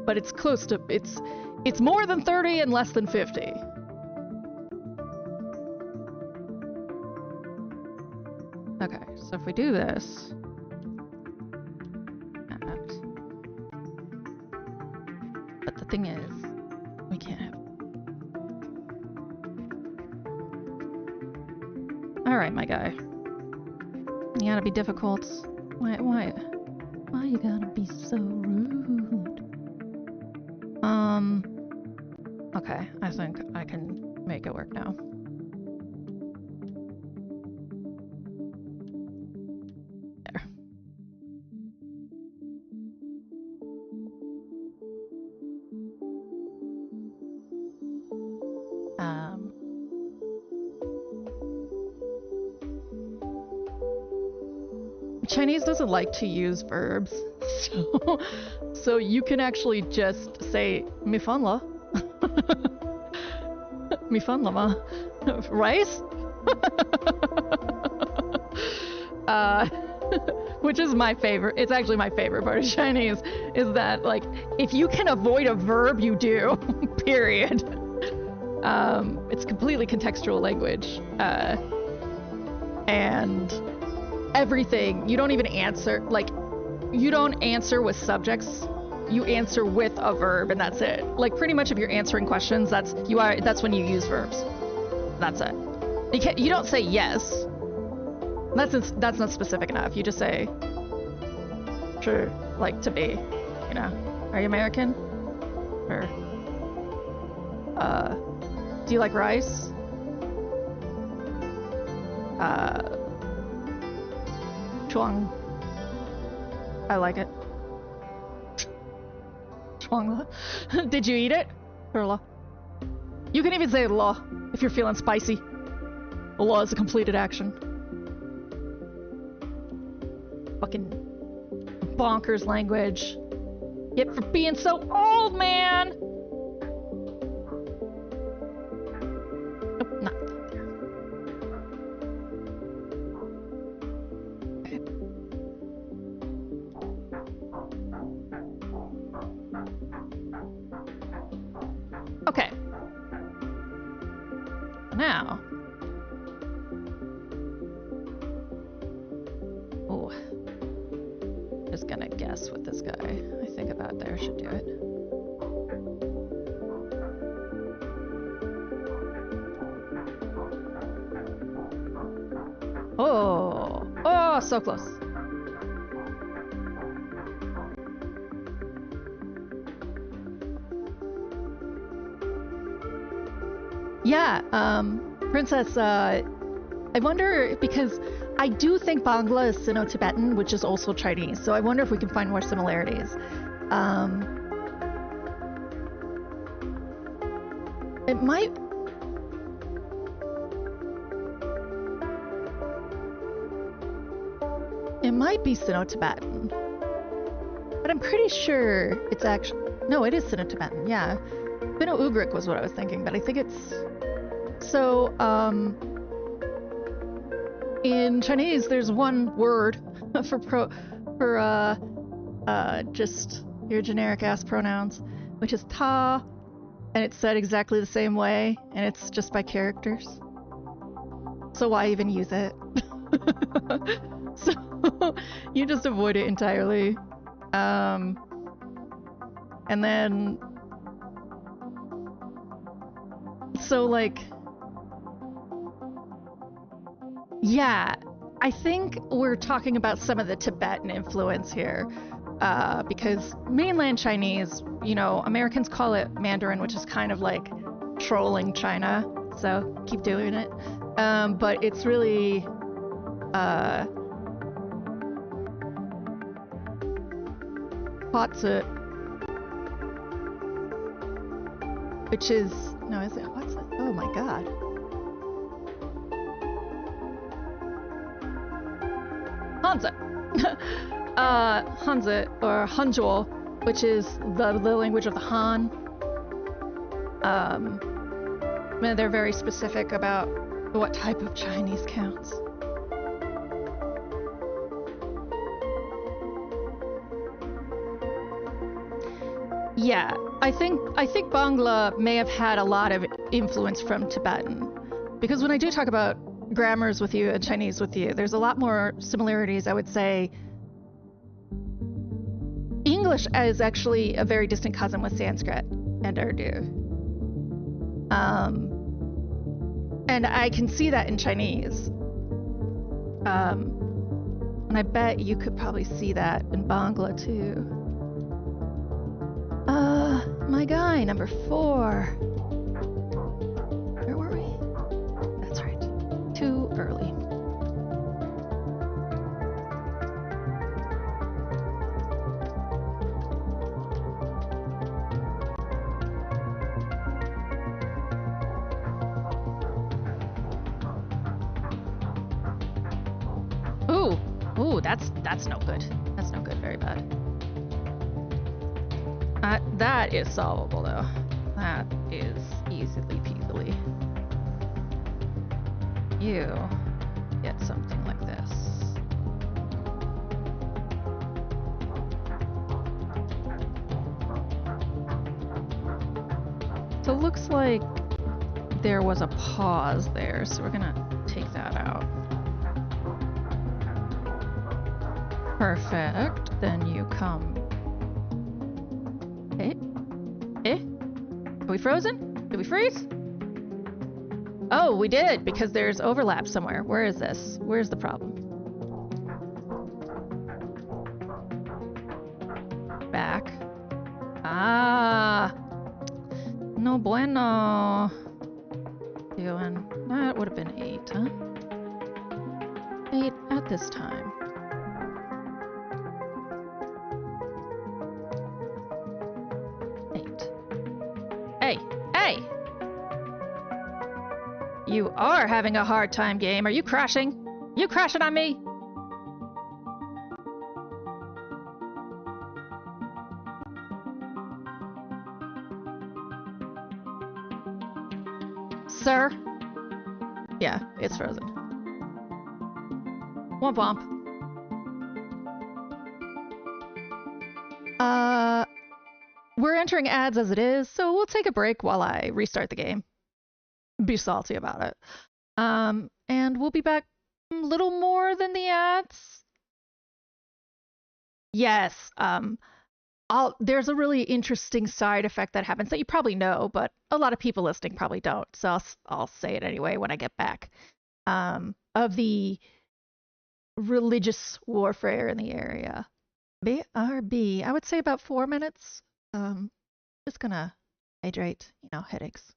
A: but it's close to, it's more than 30 and less than 50. Okay, so if we do this, but the thing is, we can't have. All right, my guy. You gotta be difficult. Why you gotta be so rude? Okay, I think I can make it work now. There. Chinese doesn't like to use verbs, so you can actually just say "mi fan la," "mi fan la ma," rice, which is my favorite. It's actually my favorite part of Chinese. Is that like if you can avoid a verb, you do. Period. It's completely contextual language, and everything. You don't even answer, like, you don't answer with subjects. You answer with a verb, and that's it. Like, pretty much if you're answering questions, that's when you use verbs. That's it. You don't say yes. That's not specific enough. You just say, sure, like, to be, you know. Are you American? Or, do you like rice? Chuang. I like it. Chuang. Did you eat it? Or la? You can even say la if you're feeling spicy. La is a completed action. Fucking bonkers language. Yet for being so old, man! Nope, not there. Okay. Now. Oh. Just gonna guess what this guy I think about there should do it. Oh. Oh, so close. Yeah, Princess, I wonder, because I do think Bangla is Sino-Tibetan, which is also Chinese, so I wonder if we can find more similarities. It might... It might be Sino-Tibetan, but I'm pretty sure it's actually... No, it is Sino-Tibetan, yeah. Finno-Ugric was what I was thinking, but I think it's... So, in Chinese, there's one word for just your generic ass pronouns, which is ta, and it's said exactly the same way, and it's just by characters. So why even use it? So you just avoid it entirely. And then, so like, yeah, I think we're talking about some of the Tibetan influence here, because mainland Chinese, you know, Americans call it Mandarin, which is kind of like trolling China. so keep doing it. But it's really Hatsu, which is no, is it what's it? Oh my god. Hanzi. Hanzi or Hanzhou, which is the language of the Han. They're very specific about what type of Chinese counts. Yeah, I think Bangla may have had a lot of influence from Tibetan, because when I do talk about grammars with you and Chinese with you, there's a lot more similarities. I would say English is actually a very distant cousin with Sanskrit and Urdu. And I can see that in Chinese. And I bet you could probably see that in Bangla too. My guy, number 4. Where were we? That's right. Too early. Ooh, that's no good. That's no good, very bad. That is solvable though. That is easily peasily. You get something like this. So it looks like there was a pause there, so we're gonna take that out. Perfect. Then you come. Are we frozen? Did we freeze? Oh, we did, because there's overlap somewhere. Where is this? Where's the problem? Back. Ah. No bueno. Doing. That would have been 8, huh? 8 at this time. Hey! You are having a hard time, game. Are you crashing? You crashing on me? Sir? Yeah, it's frozen. Womp womp. We're entering ads as it is, so we'll take a break while I restart the game. Be salty about it. And we'll be back a little more than the ads. Yes, there's a really interesting side effect that happens that you probably know, but a lot of people listening probably don't, so I'll say it anyway when I get back. Of the religious warfare in the area. BRB, I would say about 4 minutes. Just gonna hydrate, headaches.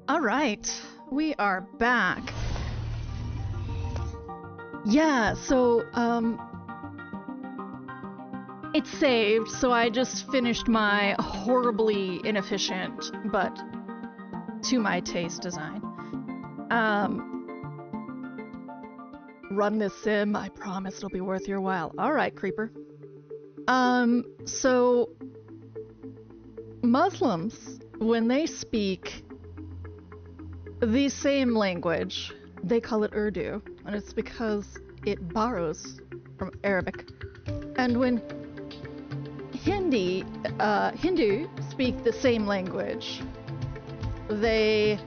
A: All right, we are back. Yeah, so it's saved, so I just finished my horribly inefficient but to my taste design. Run this sim, I promise it'll be worth your while. All right, creeper. So Muslims, when they speak the same language, they call it Urdu, and it's because it borrows from Arabic. And when Hindu speak the same language, they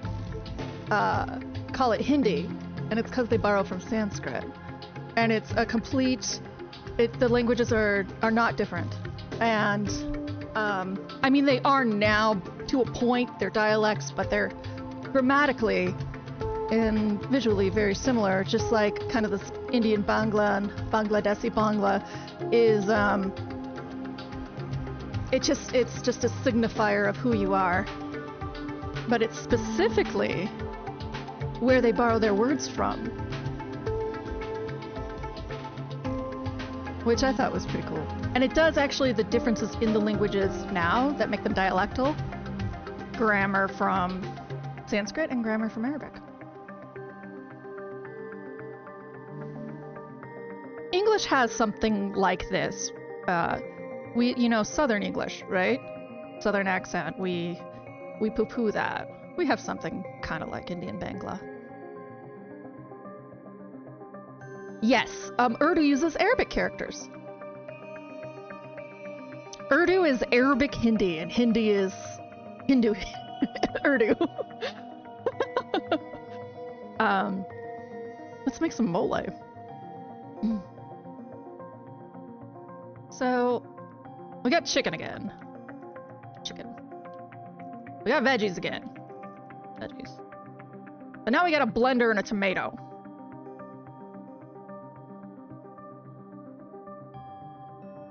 A: call it Hindi, and it's because they borrow from Sanskrit. And it's a complete, the languages are not different. And I mean, they are now to a point, they're dialects, but they're grammatically and visually very similar, just like kind of this Indian Bangla and Bangladeshi Bangla is, it's just a signifier of who you are. but it's specifically where they borrow their words from, which I thought was pretty cool. And it does actually the differences in the languages now that make them dialectal. Grammar from Sanskrit and grammar from Arabic. English has something like this. Southern English, right? Southern accent. We poo-poo that. We have something kind of like Indian Bangla. Yes, Urdu uses Arabic characters. Urdu is Arabic Hindi, and Hindi is Hindu Urdu. Let's make some mole. So, we got chicken again. Chicken. We got veggies again. Veggies. But now we got a blender and a tomato.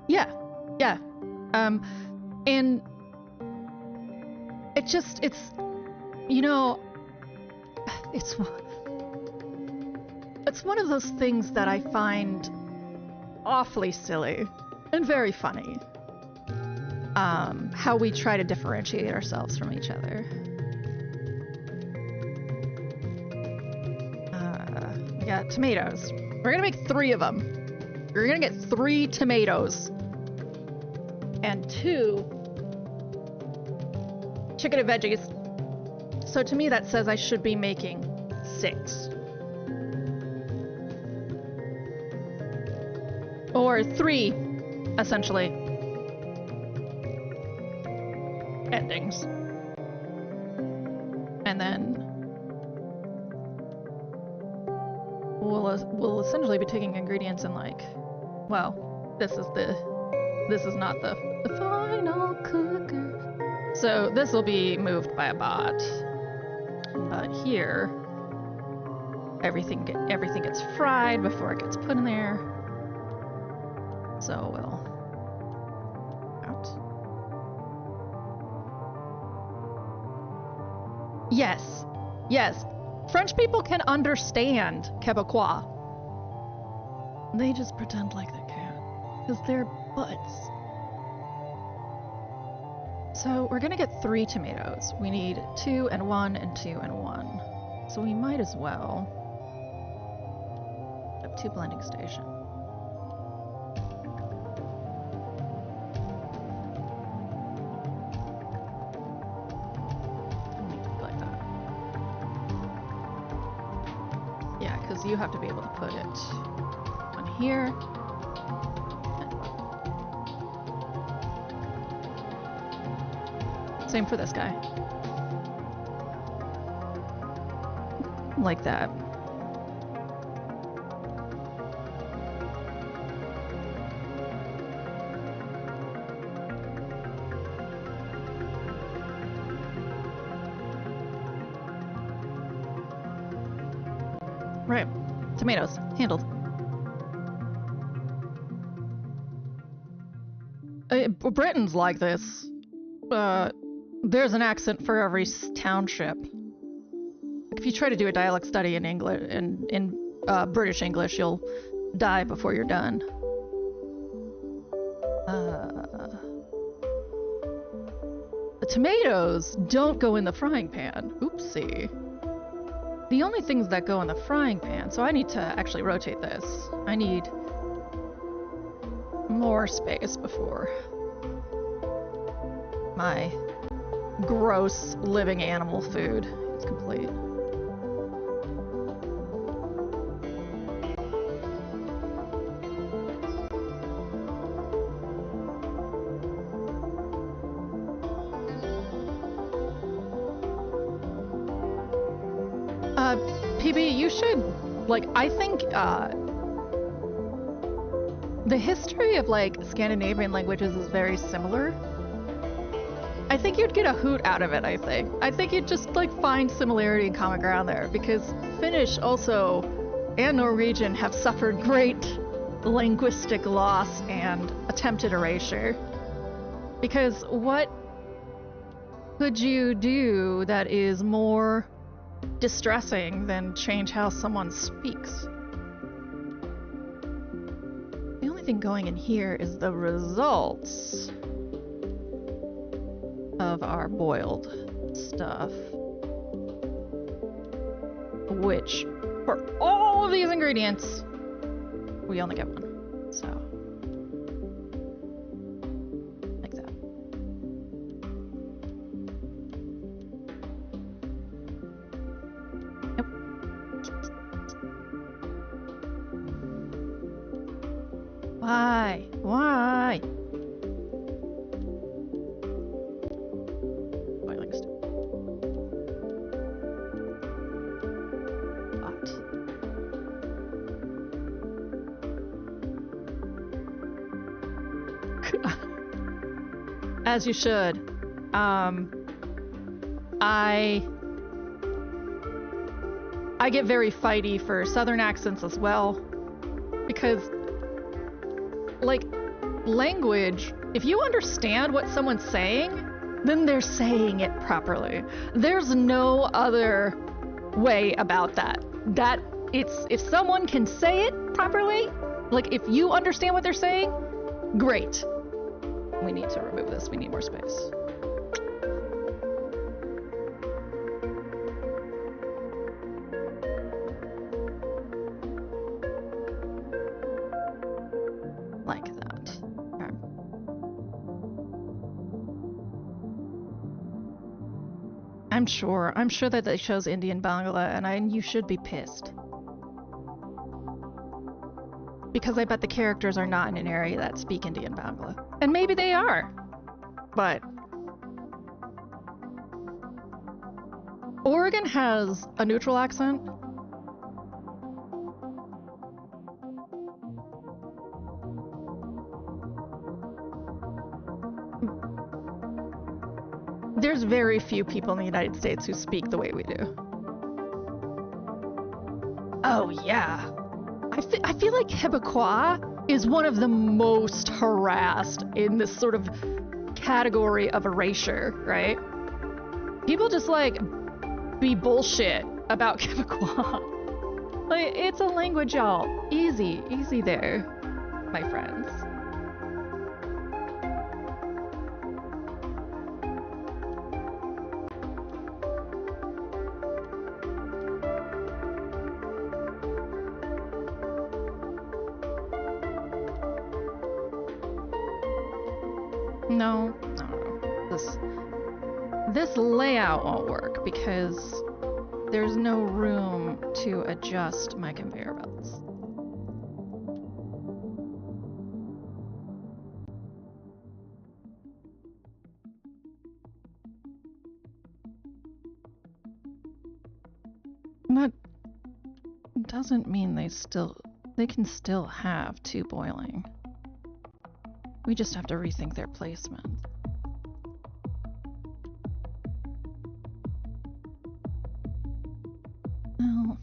A: Yeah. And it's one of those things that I find awfully silly and very funny. How we try to differentiate ourselves from each other. We got tomatoes. We're gonna make 3 of them. You're gonna get 3 tomatoes and 2 chicken and veggies. So to me that says I should be making 6. Or 3, essentially. Endings. And then we'll essentially be taking ingredients and this is not the final cooker. So this will be moved by a bot. But here, everything gets fried before it gets put in there. So we'll out. Yes. French people can understand Quebecois. They just pretend like they can't, because they're butts. So we're gonna get 3 tomatoes. We need 2 and 1 and 2 and 1. So we might as well have 2 blending stations. You have to be able to put it on here. Same for this guy. Like that. Right. Tomatoes. Handled. Britain's like this. There's an accent for every township. If you try to do a dialect study in English, in British English, you'll die before you're done. The tomatoes don't go in the frying pan. Oopsie. The only things that go in the frying pan, so I need to actually rotate this. I need more space before my gross living animal food is complete. PB, you should, I think, the history of, Scandinavian languages is very similar. I think you'd get a hoot out of it, I think. I think you'd just, find similarity and common ground there, because Finnish also, and Norwegian, have suffered great linguistic loss and attempted erasure. Because what could you do that is more distressing than change how someone speaks? The only thing going in here is the results of our boiled stuff, which for all of these ingredients we only get one, so like that. Yep. Why? Boiling stew. Hot. As you should. I get very fighty for Southern accents as well, because, like, language, if you understand what someone's saying, then they're saying it properly. There's no other way about that. If someone can say it properly, like, if you understand what they're saying, great. We need to remove this. We need more space. Like that. Okay. I'm sure that it shows Indian Bangla, and you should be pissed. Because I bet the characters are not in an area that speak Indian Bangla. And maybe they are. But Oregon has a neutral accent. There's very few people in the United States who speak the way we do. Oh, yeah. I feel like Quebecois is one of the most harassed in this sort of category of erasure, right? People just, like, be bullshit about Quebecois. Like, it's a language, y'all. Easy there, my friends. No. This layout won't work because there's no room to adjust my conveyor belts. That doesn't mean they can still have two boiling. We just have to rethink their placement. No.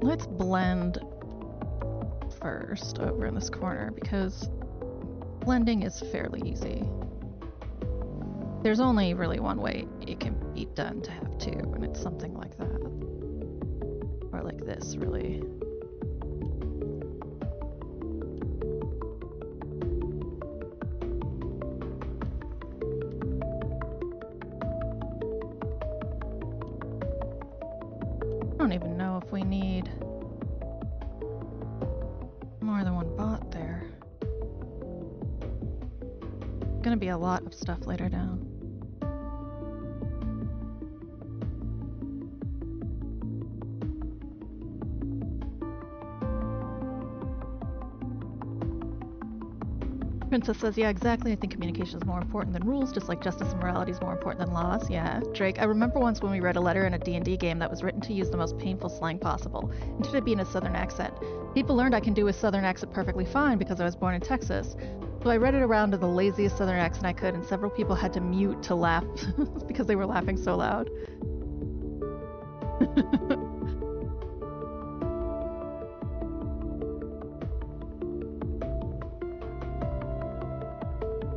A: Let's blend first over in this corner because blending is fairly easy. There's only really one way it can be done to have two, and it's something like that. Or like this, really. I don't even know if we need more than one bot there. Gonna be a lot of stuff later down. Princess says, yeah, exactly. I think communication is more important than rules, just like justice and morality is more important than laws. Yeah. Drake, I remember once when we read a letter in a D&D game that was written to use the most painful slang possible, and to be in a southern accent. People learned I can do a southern accent perfectly fine because I was born in Texas. So I read it around to the laziest southern accent I could, and several people had to mute to laugh because they were laughing so loud.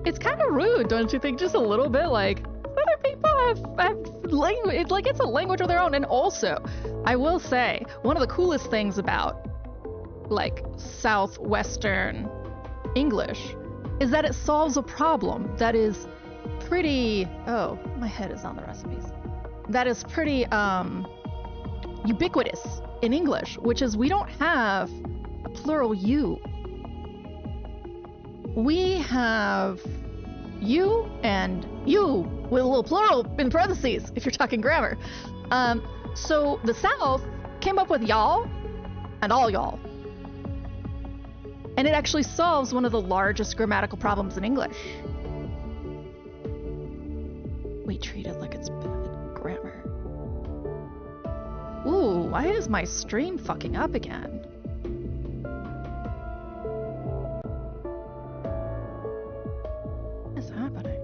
A: It's kind of rude, don't you think? Just a little bit, like, other people have language. It's like it's a language of their own. And also, I will say, one of the coolest things about, like, Southwestern English is that it solves a problem that is pretty... Oh, my head is on the recipes. That is pretty, ubiquitous in English, which is we don't have a plural you. We have you and you with a little plural in parentheses if you're talking grammar. So the South came up with y'all and all y'all. And it actually solves one of the largest grammatical problems in English. We treat it like it's bad grammar. Ooh, why is my stream fucking up again? What is happening?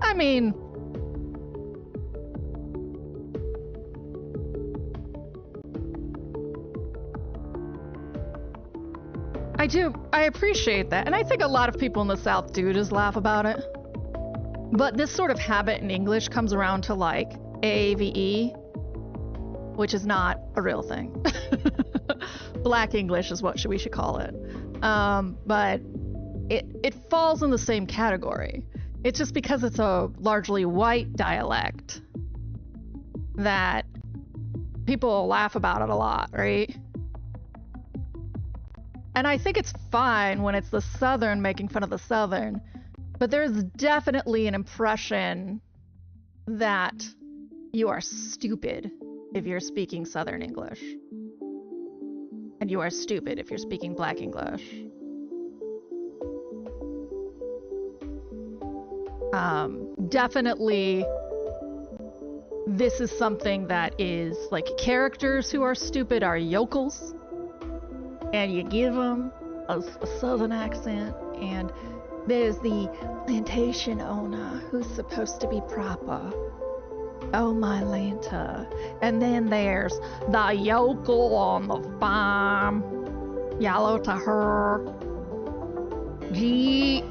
A: I mean, I appreciate that. And I think a lot of people in the South do just laugh about it. But this sort of habit in English comes around to like AAVE, which is not a real thing. Black English is what we should call it. But it falls in the same category. It's just because it's a largely white dialect that people laugh about it a lot, right? And I think it's fine when it's the Southern making fun of the Southern, but there's definitely an impression that you are stupid if you're speaking Southern English. And you are stupid if you're speaking Black English. Definitely, this is something that is like characters who are stupid are yokels, and you give them a Southern accent, and there's the plantation owner who's supposed to be proper. Oh my Lanta. And then there's the yokel on the farm. Yellow to her. Gee.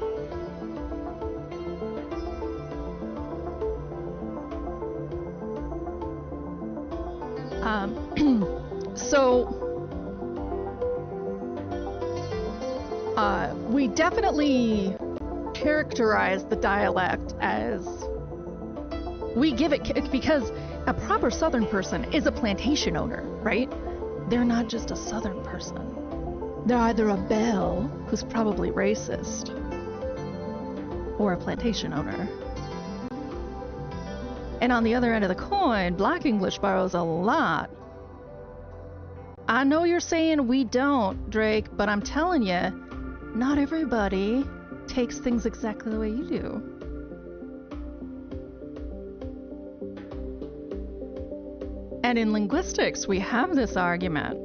A: So we definitely characterize the dialect as we give it because a proper Southern person is a plantation owner, right? They're not just a Southern person. They're either a belle, who's probably racist, or a plantation owner. And on the other end of the coin, Black English borrows a lot. I know you're saying we don't, Drake, but I'm telling you, not everybody takes things exactly the way you do. And in linguistics, we have this argument.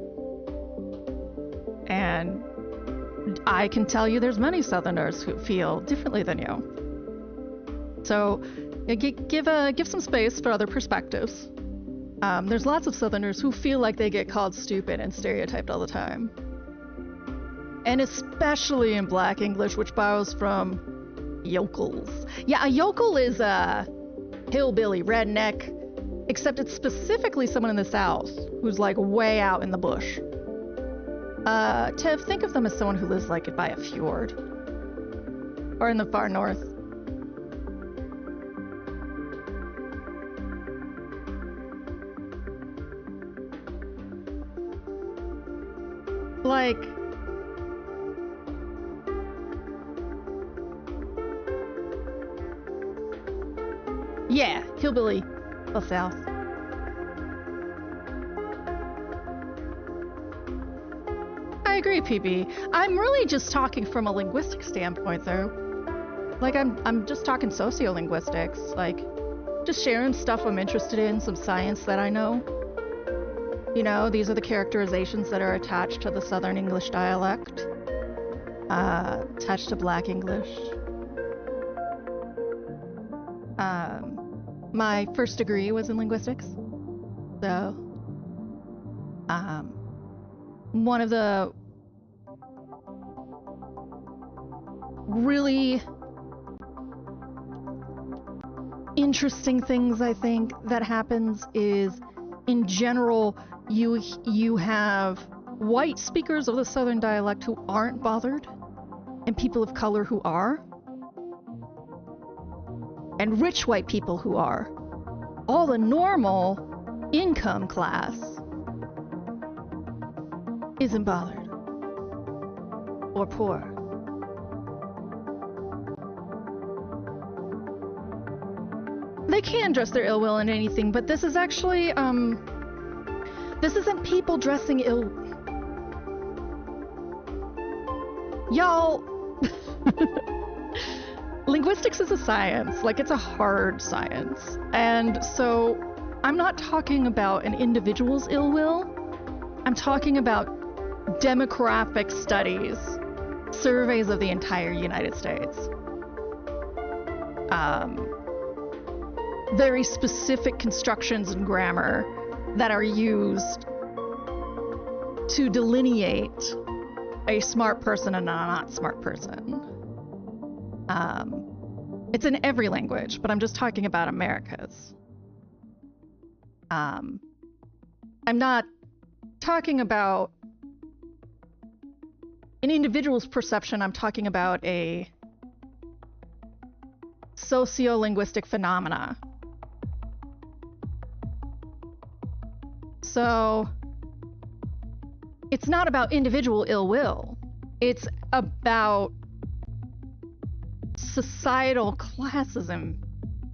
A: And I can tell you there's many Southerners who feel differently than you. So give some space for other perspectives. There's lots of Southerners who feel like they get called stupid and stereotyped all the time. And especially in Black English, which borrows from yokels. Yeah, a yokel is a hillbilly, redneck, except it's specifically someone in the South who's like way out in the bush. Tev, think of them as someone who lives like by a fjord or in the far north. Like, Yeah, hillbilly LaSalle. I agree, PB. I'm really just talking from a linguistic standpoint, though. Like, I'm just talking sociolinguistics, like, just sharing stuff I'm interested in, some science that I know. You know, these are the characterizations that are attached to the Southern English dialect, attached to Black English. My first degree was in linguistics, so one of the really interesting things I think that happens is, in general, you have white speakers of the Southern dialect who aren't bothered, and people of color who are, and rich white people who are. All the normal income class isn't bothered, or poor. They can dress their ill will in anything, but this is actually, this isn't people dressing ill. Y'all, linguistics is a science, like it's a hard science. And so I'm not talking about an individual's ill will. I'm talking about demographic studies, surveys of the entire United States. Very specific constructions and grammar that are used to delineate a smart person and a not smart person. It's in every language, but I'm just talking about America's. I'm not talking about an individual's perception. I'm talking about a sociolinguistic phenomena. So it's not about individual ill will. It's about societal classism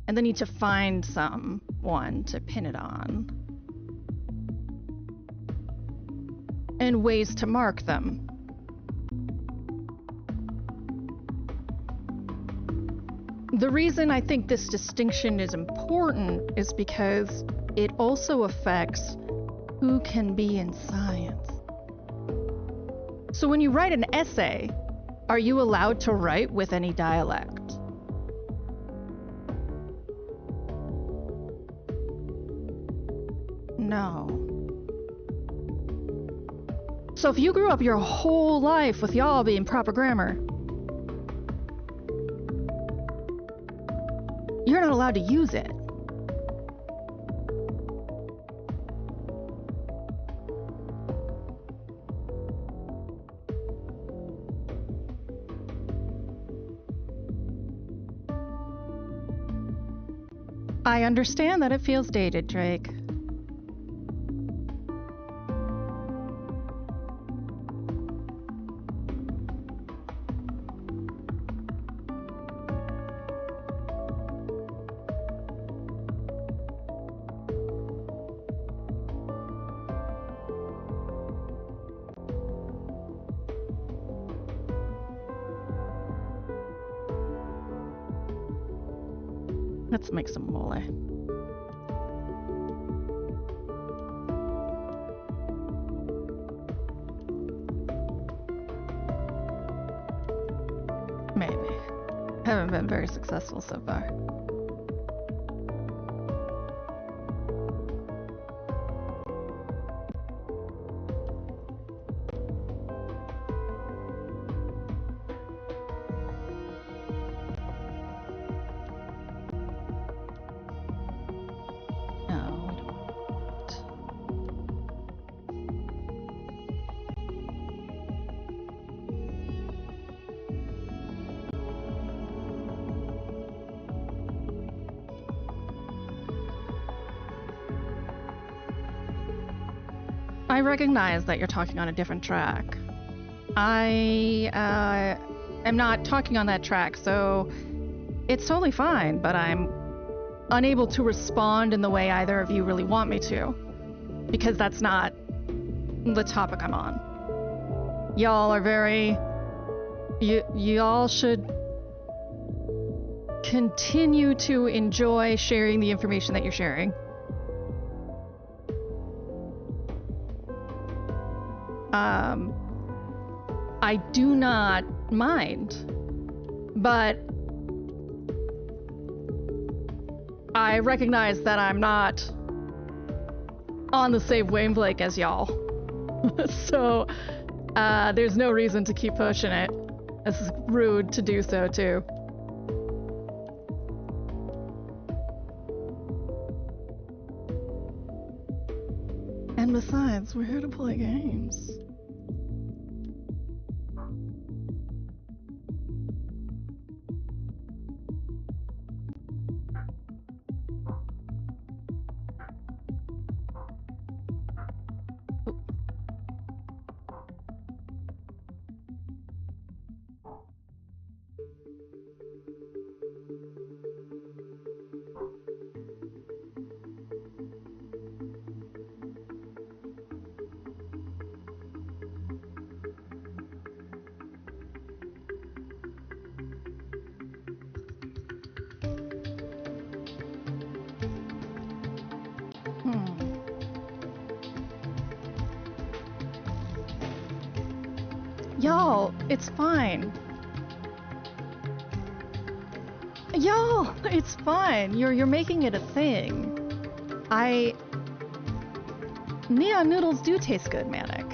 A: and the need to find someone to pin it on. And ways to mark them. The reason I think this distinction is important is because it also affects who can be in science. So when you write an essay, are you allowed to write with any dialect? No. So if you grew up your whole life with y'all being proper grammar, you're not allowed to use it. I understand that it feels dated, Drake. Let's make some mole. Maybe. Haven't been very successful so far. I recognize that you're talking on a different track. I am not talking on that track, so it's totally fine, but I'm unable to respond in the way either of you really want me to, because that's not the topic I'm on. Y'all are very... Y'all should continue to enjoy sharing the information that you're sharing. I do not mind, but I recognize that I'm not on the same wavelength as y'all. So, there's no reason to keep pushing it. It's rude to do so, too. And besides, we're here to play games. Y'all, it's fine. Y'all, it's fine. You're making it a thing. Neon Noodles do taste good, Manic.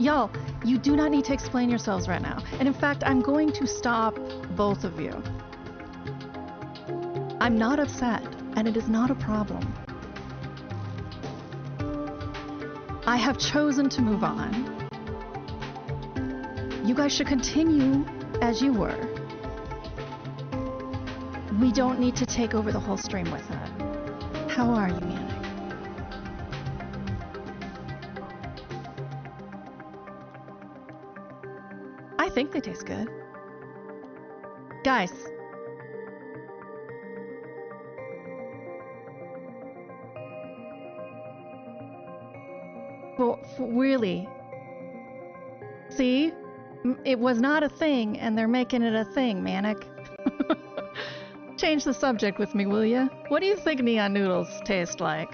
A: Y'all, you do not need to explain yourselves right now. And in fact, I'm going to stop both of you. I'm not upset, and it is not a problem. I have chosen to move on. You guys should continue as you were. We don't need to take over the whole stream with it. How are you, Manic? I think they taste good. Guys. For really? See? It was not a thing, and they're making it a thing, Manic. Change the subject with me, will ya? What do you think Neon Noodles taste like?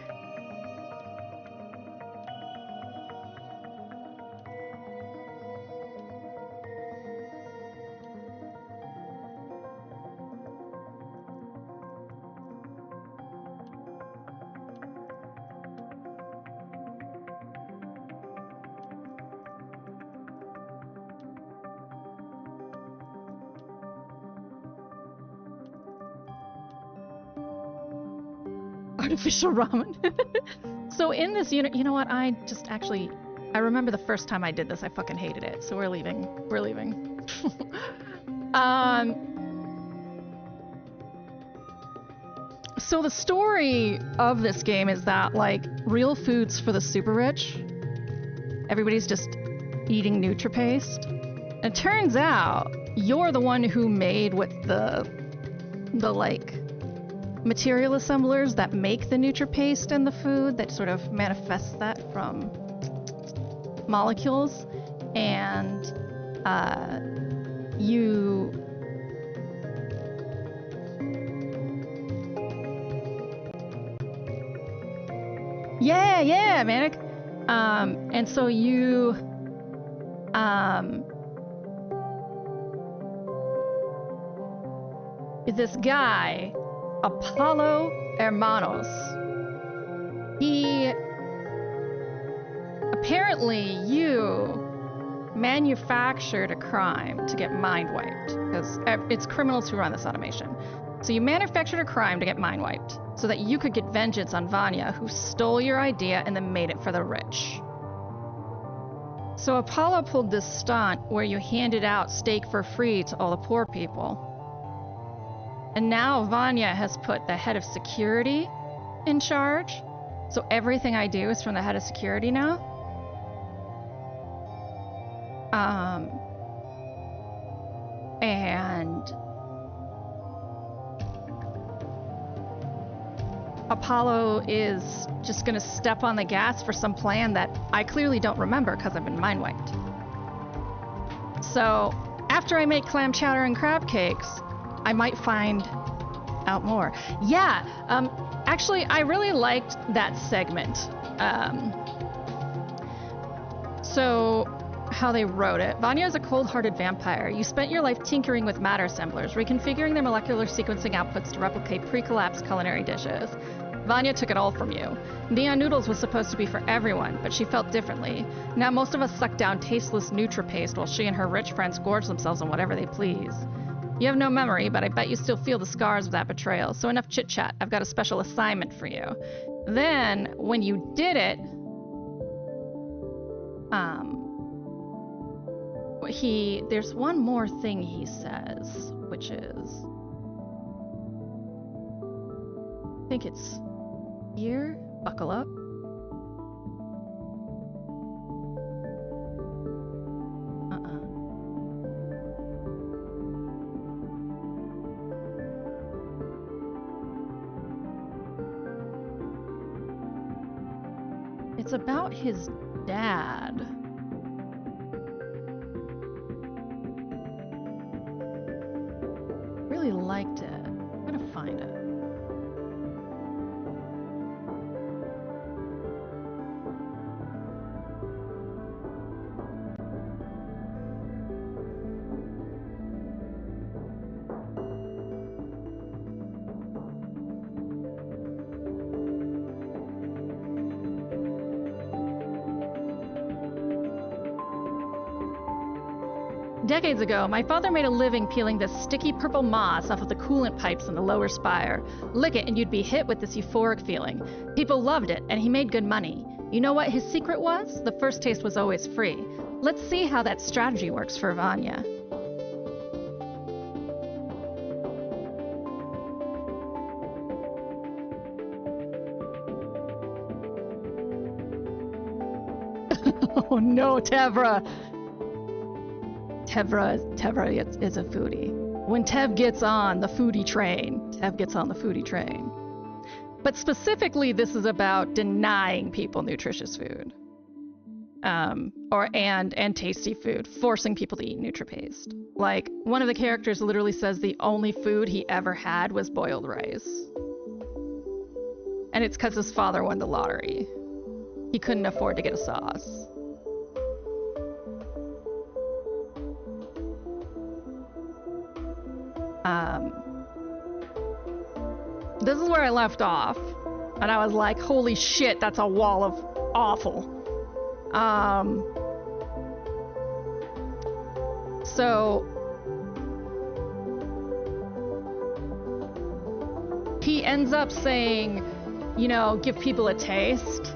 A: Artificial ramen. So in this unit, you know what? I remember the first time I did this, I fucking hated it. So we're leaving. We're leaving. So the story of this game is that, like, real food's for the super rich. Everybody's just eating NutriPaste. And it turns out you're the one who made with the like material assemblers that make the NutriPaste and the food that sort of manifests that from molecules, and you yeah, Manic. And so you this guy Apollo Hermanos. You manufactured a crime to get mind wiped, because it's criminals who run this automation. So you manufactured a crime to get mind wiped, so that you could get vengeance on Vanya, who stole your idea and then made it for the rich. So Apollo pulled this stunt where you handed out steak for free to all the poor people. And now Vanya has put the head of security in charge. So everything I do is from the head of security now. And Apollo is just gonna step on the gas for some plan that I clearly don't remember because I've been mind wiped. So after I make clam chowder and crab cakes, I might find out more. Yeah, actually, I really liked that segment. So how they wrote it. Vanya is a cold-hearted vampire. You spent your life tinkering with matter assemblers, reconfiguring their molecular sequencing outputs to replicate pre-collapse culinary dishes. Vanya took it all from you. Neon Noodles was supposed to be for everyone, but she felt differently. Now most of us suck down tasteless NutriPaste while she and her rich friends gorge themselves on whatever they please. You have no memory, but I bet you still feel the scars of that betrayal, so enough chit-chat. I've got a special assignment for you. Then, when you did it, there's one more thing he says, which is, I think it's here, buckle up. It's about his dad. Really liked it. I'm gonna find it. Decades ago, my father made a living peeling this sticky purple moss off of the coolant pipes in the lower spire. Lick it and you'd be hit with this euphoric feeling. People loved it, and he made good money. You know what his secret was? The first taste was always free. Let's see how that strategy works for Vanya. Oh no, Tevra! Tevra is a foodie. When Tev gets on the foodie train, Tev gets on the foodie train. But specifically, this is about denying people nutritious food, and tasty food, forcing people to eat NutriPaste. Like one of the characters literally says the only food he ever had was boiled rice, and it's because his father won the lottery. He couldn't afford to get a sauce. This is where I left off, and I was like, holy shit, that's a wall of awful. So he ends up saying, you know, give people a taste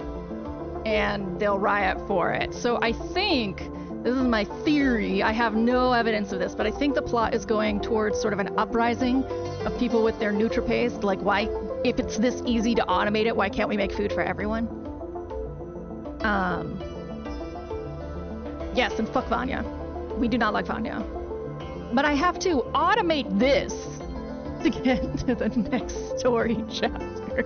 A: and they'll riot for it. So I think, this is my theory, I have no evidence of this, but I think the plot is going towards sort of an uprising of people with their NutriPaste. Like, why, if it's this easy to automate it, why can't we make food for everyone? Yes, and fuck Vanya. We do not like Vanya. But I have to automate this to get to the next story chapter.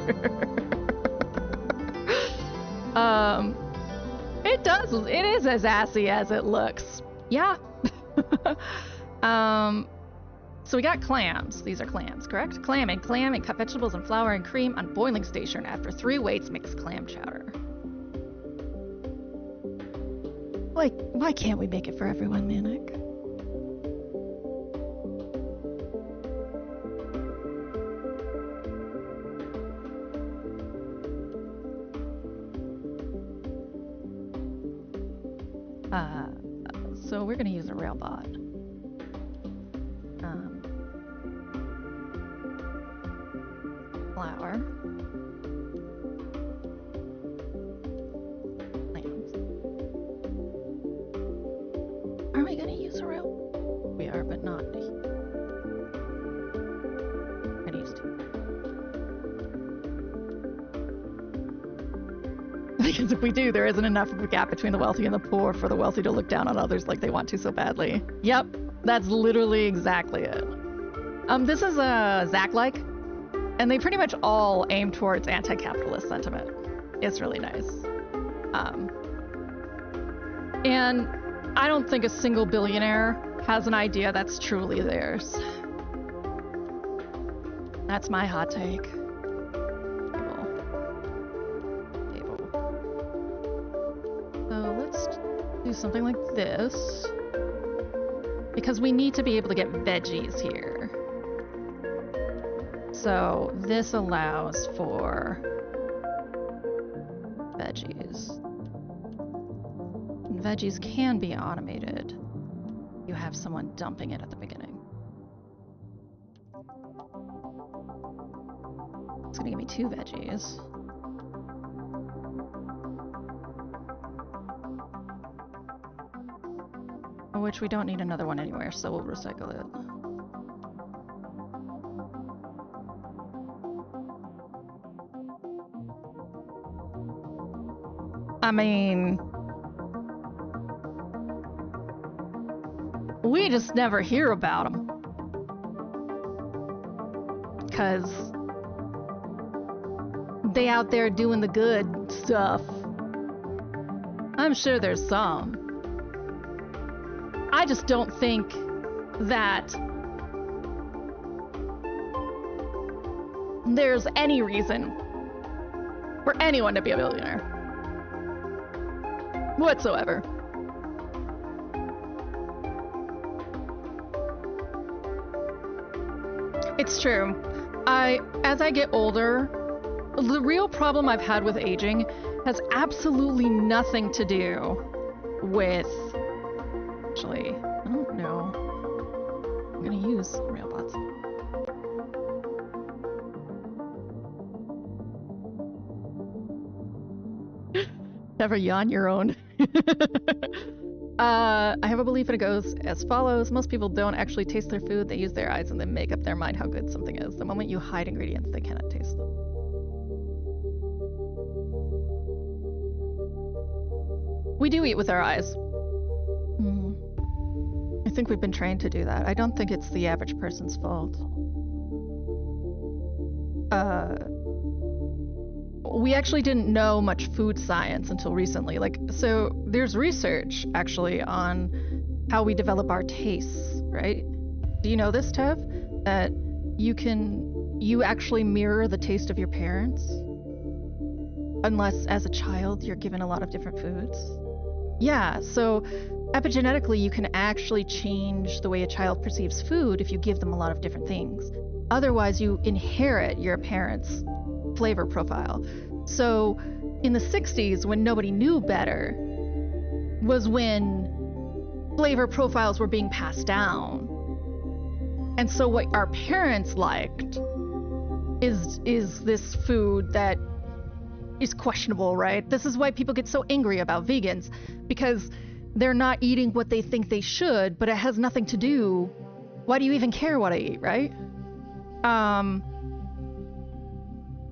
A: It is as assy as it looks. Yeah. So we got clams. These are clams, correct? Clam and cut vegetables and flour and cream on boiling station. After 3 waits, mix clam chowder. Like, why can't we make it for everyone, Manic? So we're gonna use a railbot. Flour. Clams. Are we gonna use a rail? We are, but not. I used to. Because if we do, there isn't enough of a gap between the wealthy and the poor for the wealthy to look down on others like they want to so badly. Yep, that's literally exactly it. This is Zach-like, And they pretty much all aim towards anti-capitalist sentiment. It's really nice. And I don't think a single billionaire has an idea that's truly theirs. That's my hot take. So let's do something like this. Because we need to be able to get veggies here. So this allows for veggies. And veggies can be automated. You have someone dumping it at the beginning. It's gonna give me 2 veggies. Which we don't need another one anywhere, so we'll recycle it. I mean, we just never hear about them. Because they out there doing the good stuff. I'm sure there's some. I just don't think that there's any reason for anyone to be a billionaire. Whatsoever. It's true. As I get older, the real problem I've had with aging has absolutely nothing to do with... Actually, I don't know. I'm gonna use railbots. Never yawn your own. I have a belief and it goes as follows. Most people don't actually taste their food. They use their eyes and then make up their mind how good something is. The moment you hide ingredients, they cannot taste them. We do eat with our eyes. I think we've been trained to do that. I don't think it's the average person's fault. We actually didn't know much food science until recently. So there's research actually on how we develop our tastes, right? Do you know this, Tev? That you actually mirror the taste of your parents? Unless as a child you're given a lot of different foods. Yeah, so epigenetically you can actually change the way a child perceives food if you give them a lot of different things. Otherwise you inherit your parents' flavor profile. So in the 60s, when nobody knew better, was when flavor profiles were being passed down. And so what our parents liked is this food that is questionable, right? This is why people get so angry about vegans, because they're not eating what they think they should, but it has nothing to do. Why do you even care what I eat, right?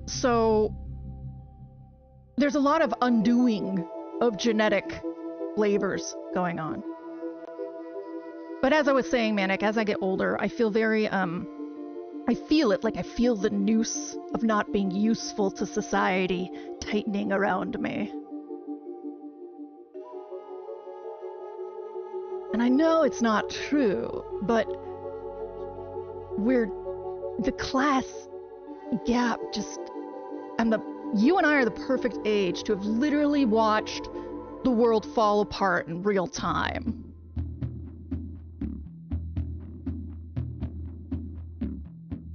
A: So there's a lot of undoing of genetic flavors going on. But as I was saying, Manic, as I get older, I feel very, I feel it, like I feel the noose of not being useful to society tightening around me. And I know it's not true, but the class gap just, you and I are the perfect age to have literally watched the world fall apart in real time.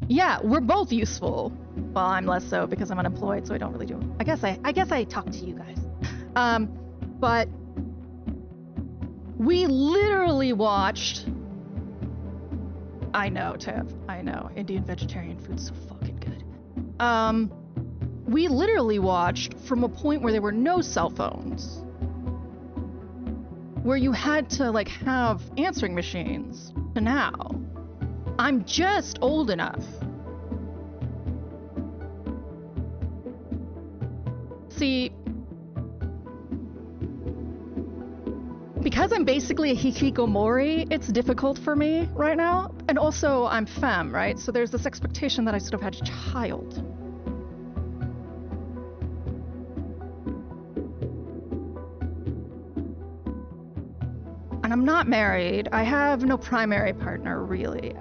A: Yeah, we're both useful. Well, I'm less so because I'm unemployed, so I don't really do. I guess I talk to you guys. But we literally watched. I know, Tev. I know. Indian vegetarian food's so fucking good. We literally watched from a point where there were no cell phones, where you had to like have answering machines, to now. I'm just old enough. See, because I'm basically a hikikomori, it's difficult for me right now. And also, I'm femme, right? So there's this expectation that I should have had a child. And I'm not married. I have no primary partner, really.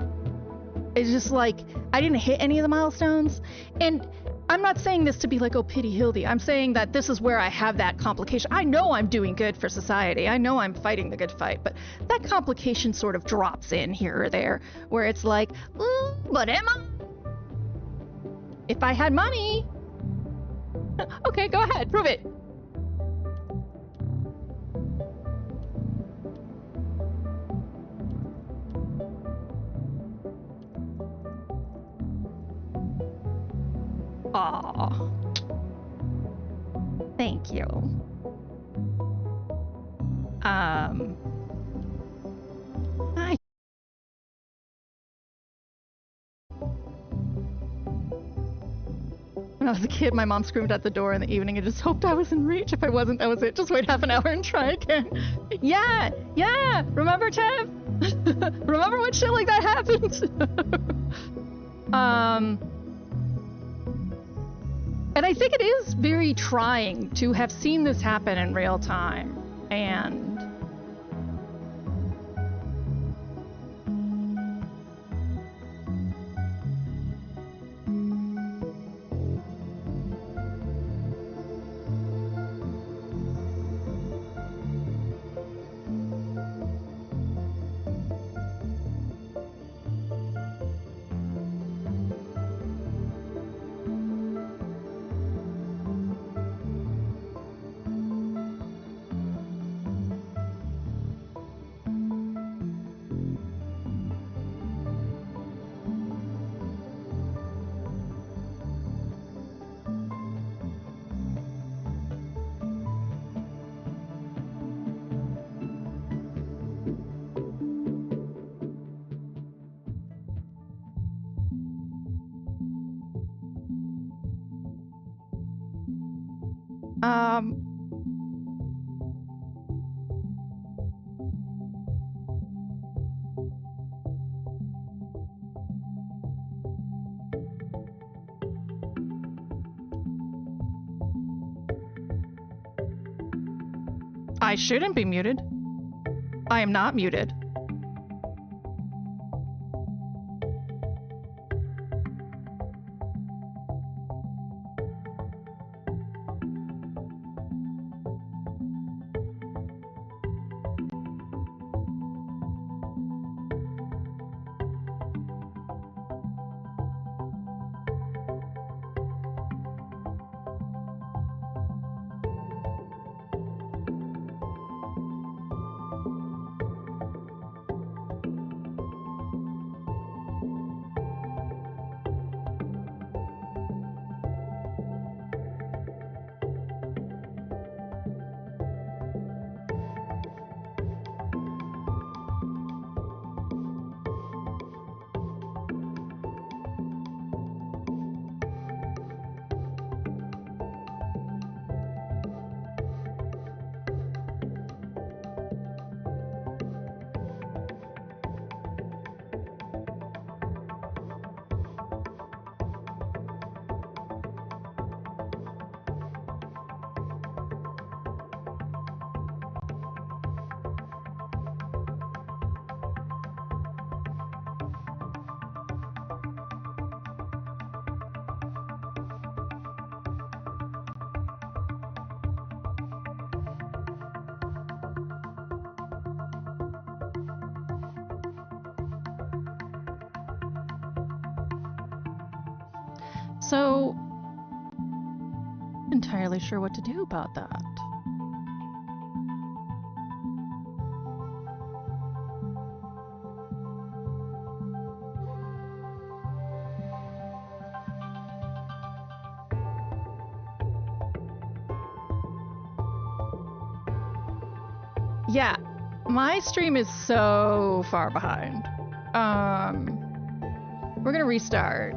A: It's just like, I didn't hit any of the milestones. And I'm not saying this to be like, oh, pity Hildy. I'm saying that this is where I have that complication. I know I'm doing good for society. I know I'm fighting the good fight. But that complication sort of drops in here or there, where it's like, but Emma, if I had money. Okay, go ahead, prove it. Aw. Thank you. When I was a kid, my mom screamed at the door in the evening and just hoped I was in reach. If I wasn't, that was it. Just wait half an hour and try again. Yeah! Remember, Tev? Remember when shit like that happened? And I think it is very trying to have seen this happen in real time. And I shouldn't be muted. I am not muted. So, entirely sure what to do about that. Yeah, my stream is so far behind. We're gonna restart.